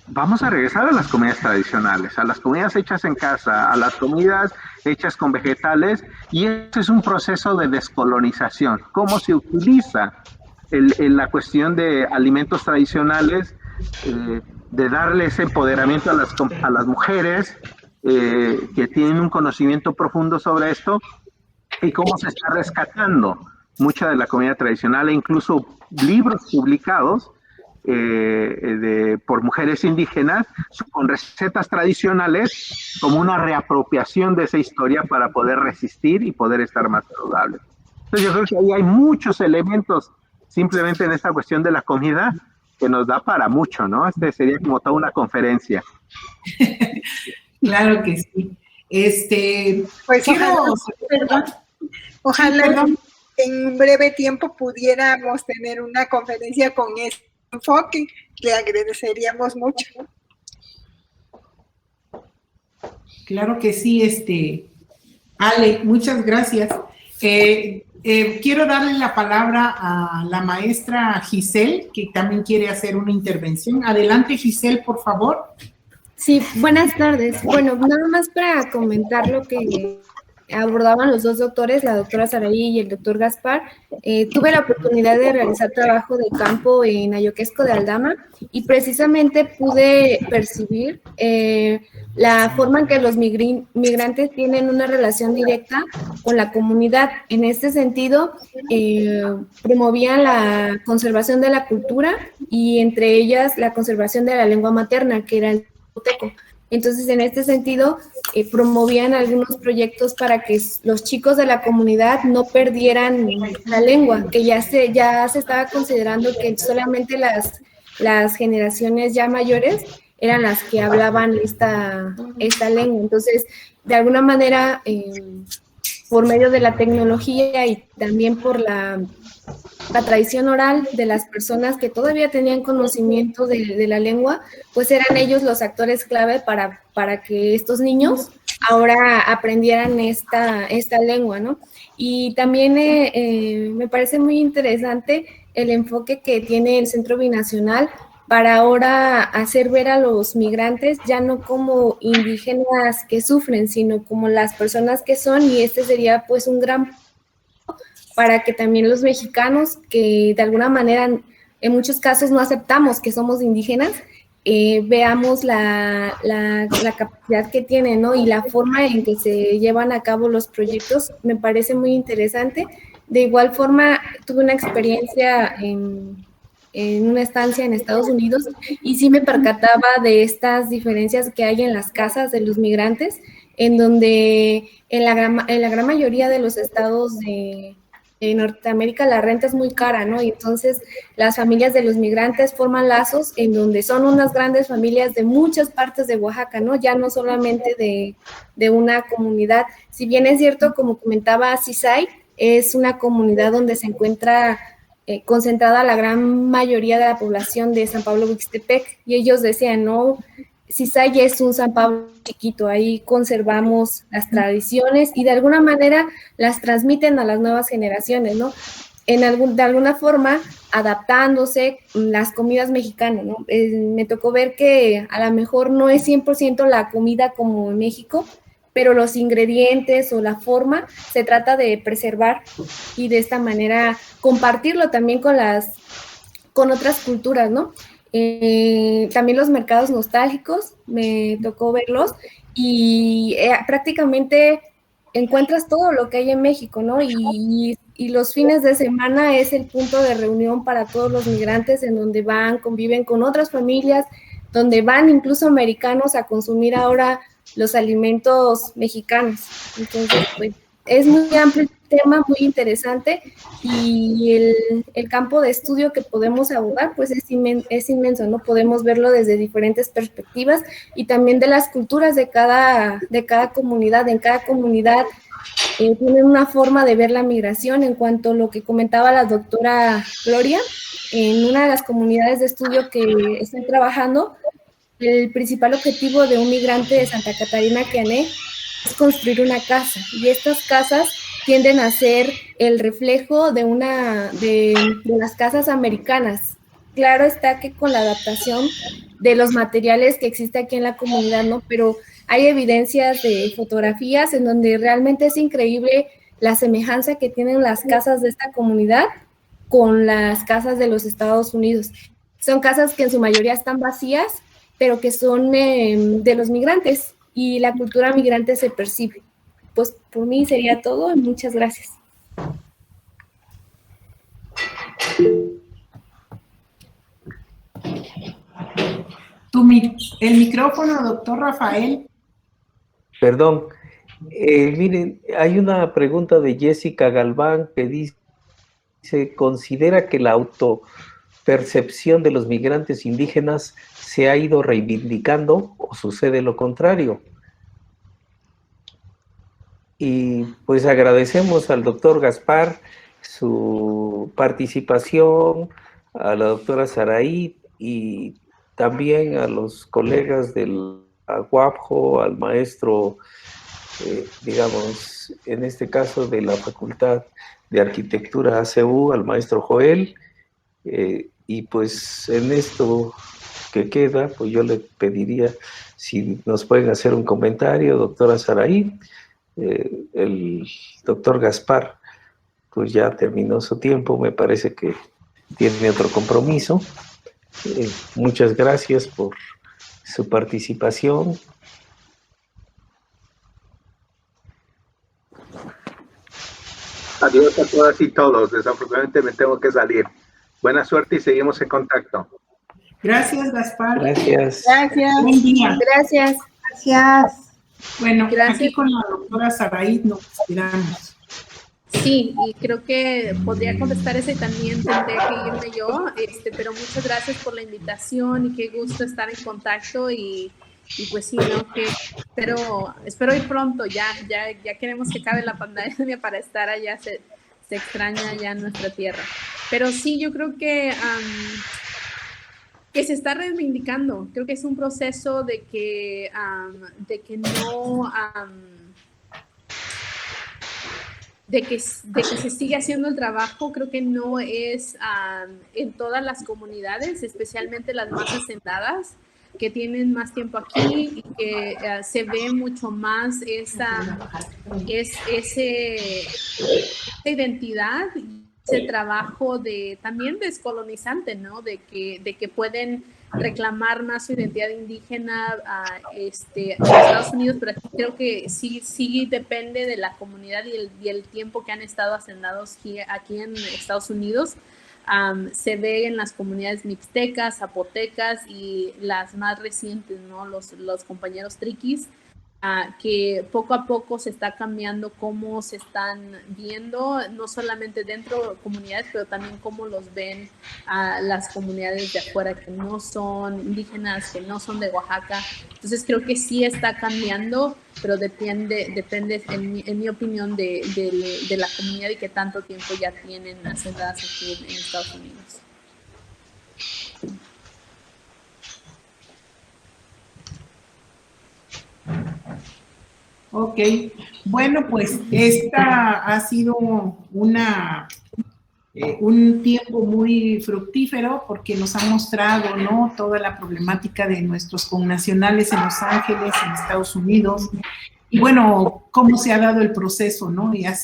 vamos a regresar a las comidas tradicionales, a las comidas hechas en casa, a las comidas hechas con vegetales, y eso es un proceso de descolonización. ¿Cómo se utiliza la cuestión de alimentos tradicionales, de darle ese empoderamiento a las mujeres que tienen un conocimiento profundo sobre esto, y cómo se está rescatando mucha de la comida tradicional, e incluso libros publicados por mujeres indígenas con recetas tradicionales como una reapropiación de esa historia para poder resistir y poder estar más saludables. Entonces yo creo que ahí hay muchos elementos simplemente en esta cuestión de la comida que nos da para mucho, ¿no? Sería como toda una conferencia. Claro que sí. Pues ojalá en un breve tiempo pudiéramos tener una conferencia con este enfoque, le agradeceríamos mucho. Claro que sí, Ale, muchas gracias. Quiero darle la palabra a la maestra Giselle, que también quiere hacer una intervención. Adelante, Giselle, por favor. Sí, buenas tardes. Bueno, nada más para comentar lo que abordaban los dos doctores, la doctora Saraí y el doctor Gaspar. Tuve la oportunidad de realizar trabajo de campo en Ayoquesco de Aldama y precisamente pude percibir la forma en que los migrantes tienen una relación directa con la comunidad. En este sentido, promovían la conservación de la cultura y entre ellas la conservación de la lengua materna, que era el zapoteco. Entonces, en este sentido, promovían algunos proyectos para que los chicos de la comunidad no perdieran la lengua, que ya se estaba considerando que solamente las generaciones ya mayores eran las que hablaban esta lengua. Entonces, de alguna manera, por medio de la tecnología y también por la tradición oral de las personas que todavía tenían conocimiento de la lengua, pues eran ellos los actores clave para que estos niños ahora aprendieran esta lengua, ¿no? Y también me parece muy interesante el enfoque que tiene el Centro Binacional para ahora hacer ver a los migrantes ya no como indígenas que sufren, sino como las personas que son, y este sería pues un gran para que también los mexicanos, que de alguna manera en muchos casos no aceptamos que somos indígenas, veamos la capacidad que tienen, ¿no? Y la forma en que se llevan a cabo los proyectos me parece muy interesante. De igual forma, tuve una experiencia en una estancia en Estados Unidos y sí me percataba de estas diferencias que hay en las casas de los migrantes, en donde en la gran mayoría de los estados de Norteamérica la renta es muy cara, ¿no? Y entonces las familias de los migrantes forman lazos en donde son unas grandes familias de muchas partes de Oaxaca, ¿no? Ya no solamente de una comunidad. Si bien es cierto, como comentaba Cisay, es una comunidad donde se encuentra concentrada la gran mayoría de la población de San Pablo Huixtepec, y ellos decían, no, Cisay es un San Pablo chiquito, ahí conservamos las tradiciones y de alguna manera las transmiten a las nuevas generaciones, ¿no? De alguna forma adaptándose las comidas mexicanas, ¿no? Me tocó ver que a lo mejor no es 100% la comida como en México, pero los ingredientes o la forma se trata de preservar y de esta manera compartirlo también con otras culturas, ¿no? También los mercados nostálgicos, me tocó verlos y prácticamente encuentras todo lo que hay en México, ¿no? Y los fines de semana es el punto de reunión para todos los migrantes en donde van, conviven con otras familias, donde van incluso americanos a consumir ahora los alimentos mexicanos. Entonces, pues, es muy amplio el tema, muy interesante, y el campo de estudio que podemos abordar, pues es inmenso, ¿no? Podemos verlo desde diferentes perspectivas y también de las culturas de cada comunidad. En cada comunidad tienen una forma de ver la migración. En cuanto a lo que comentaba la doctora Gloria, en una de las comunidades de estudio que estoy trabajando, el principal objetivo de un migrante de Santa Catarina Quiané es construir una casa, y estas casas tienden a ser el reflejo de las casas americanas. Claro está que con la adaptación de los materiales que existe aquí en la comunidad, ¿no? Pero hay evidencias de fotografías en donde realmente es increíble la semejanza que tienen las casas de esta comunidad con las casas de los Estados Unidos. Son casas que en su mayoría están vacías, pero que son de los migrantes, y la cultura migrante se percibe. Pues por mí sería todo, muchas gracias. El micrófono, doctor Rafael. Perdón. Miren, hay una pregunta de Jessica Galván que dice, ¿considera que la autopercepción de los migrantes indígenas se ha ido reivindicando o sucede lo contrario? Y pues agradecemos al doctor Gaspar su participación, a la doctora Saraí y también a los colegas del UAPJO, al maestro, digamos, en este caso de la Facultad de Arquitectura ACU, al maestro Joel, y pues en esto que queda, pues yo le pediría si nos pueden hacer un comentario, doctora Saraí. El doctor Gaspar pues ya terminó su tiempo, me parece que tiene otro compromiso. Muchas gracias por su participación. Adiós a todas y todos. Desafortunadamente me tengo que salir. Buena suerte y seguimos en contacto. Gracias, Gaspar. Gracias. Gracias. Buen día. Gracias. Gracias. Bueno, Gracias. aquí con la doctora Saraí nos quedamos. Sí, y creo que podría contestar ese también, tendré que irme yo, pero muchas gracias por la invitación y qué gusto estar en contacto y pues sí, ¿no? Que espero ir pronto, ya queremos que acabe la pandemia para estar allá, se extraña ya nuestra tierra. Pero sí, yo creo que se está reivindicando, creo que es un proceso de que no... De que se sigue haciendo el trabajo, creo que no es en todas las comunidades, especialmente las más asentadas, que tienen más tiempo aquí y que se ve mucho más esa identidad, ese trabajo también descolonizante, ¿no? De que pueden reclamar más su identidad indígena en Estados Unidos, pero aquí creo que sí depende de la comunidad y el tiempo que han estado asentados aquí en Estados Unidos. Se ve en las comunidades mixtecas, zapotecas y las más recientes, ¿no? Los compañeros triquis, que poco a poco se está cambiando cómo se están viendo, no solamente dentro de comunidades, pero también cómo los ven las comunidades de afuera que no son indígenas, que no son de Oaxaca. Entonces creo que sí está cambiando, pero depende en mi opinión, de la comunidad y qué tanto tiempo ya tienen asentadas aquí en Estados Unidos. Ok, bueno, pues esta ha sido un tiempo muy fructífero porque nos ha mostrado, ¿no?, toda la problemática de nuestros connacionales en Los Ángeles, en Estados Unidos, y bueno, cómo se ha dado el proceso, ¿no? Y ha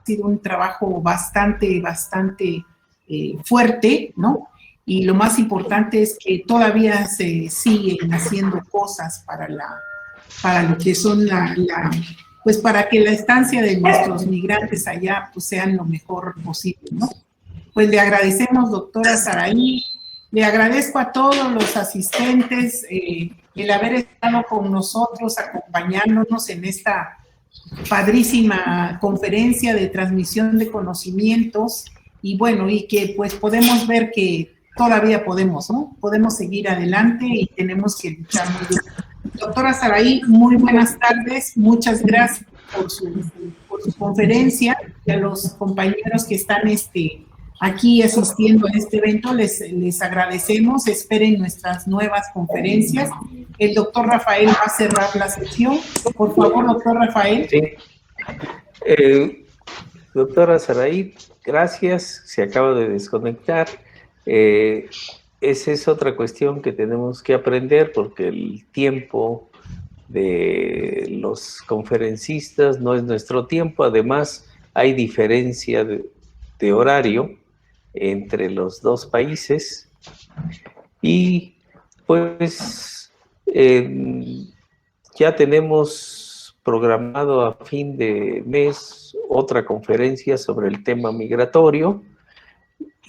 sido un trabajo bastante fuerte, ¿no? Y lo más importante es que todavía se siguen haciendo cosas para lo que son pues para que la estancia de nuestros migrantes allá pues sean lo mejor posible, ¿no? Pues le agradecemos, doctora Saraí, le agradezco a todos los asistentes el haber estado con nosotros, acompañándonos en esta padrísima conferencia de transmisión de conocimientos, y bueno, y que pues podemos ver que todavía podemos, ¿no? Podemos seguir adelante y tenemos que luchar muy bien. Doctora Saraí, muy buenas tardes, muchas gracias por su conferencia, y a los compañeros que están aquí asistiendo a este evento les agradecemos. Esperen nuestras nuevas conferencias. el doctor Rafael va a cerrar la sesión. Por favor, doctor Rafael. Sí. Doctora Saraí, gracias, se acaba de desconectar. Esa es otra cuestión que tenemos que aprender porque el tiempo de los conferencistas no es nuestro tiempo, además hay diferencia de horario entre los dos países y pues ya tenemos programado a fin de mes otra conferencia sobre el tema migratorio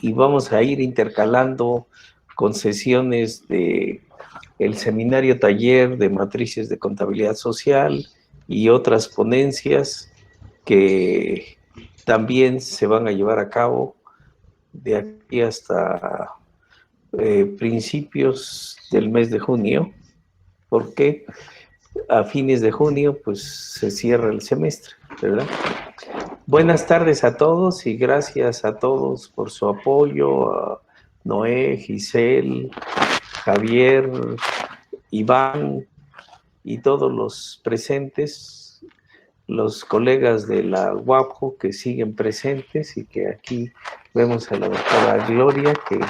y vamos a ir intercalando con sesiones de el seminario taller de matrices de contabilidad social y otras ponencias que también se van a llevar a cabo de aquí hasta principios del mes de junio, porque a fines de junio pues se cierra el semestre, ¿verdad? Buenas tardes a todos y gracias a todos por su apoyo, a Noé, Giselle, Javier, Iván y todos los presentes, los colegas de la UAPJO que siguen presentes y que aquí vemos a la doctora Gloria que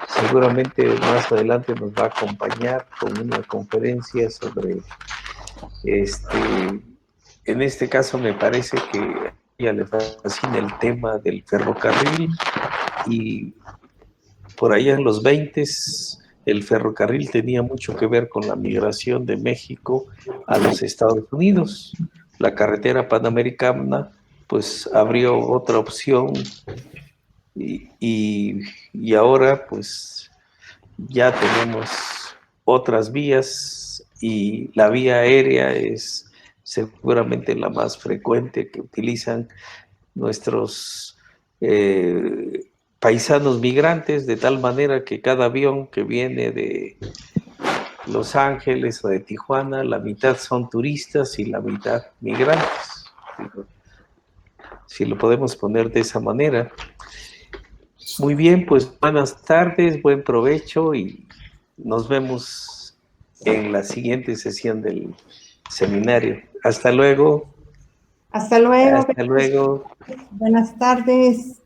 seguramente más adelante nos va a acompañar con una conferencia sobre, en este caso me parece que a ella le fascina el tema del ferrocarril y por allá en los 20s el ferrocarril tenía mucho que ver con la migración de México a los Estados Unidos. La carretera panamericana pues abrió otra opción y ahora pues ya tenemos otras vías y la vía aérea es seguramente la más frecuente que utilizan nuestros paisanos migrantes, de tal manera que cada avión que viene de Los Ángeles o de Tijuana, la mitad son turistas y la mitad migrantes, si lo podemos poner de esa manera. Muy bien, pues buenas tardes, buen provecho y nos vemos en la siguiente sesión del seminario. Hasta luego. Hasta luego. Hasta luego. Buenas tardes.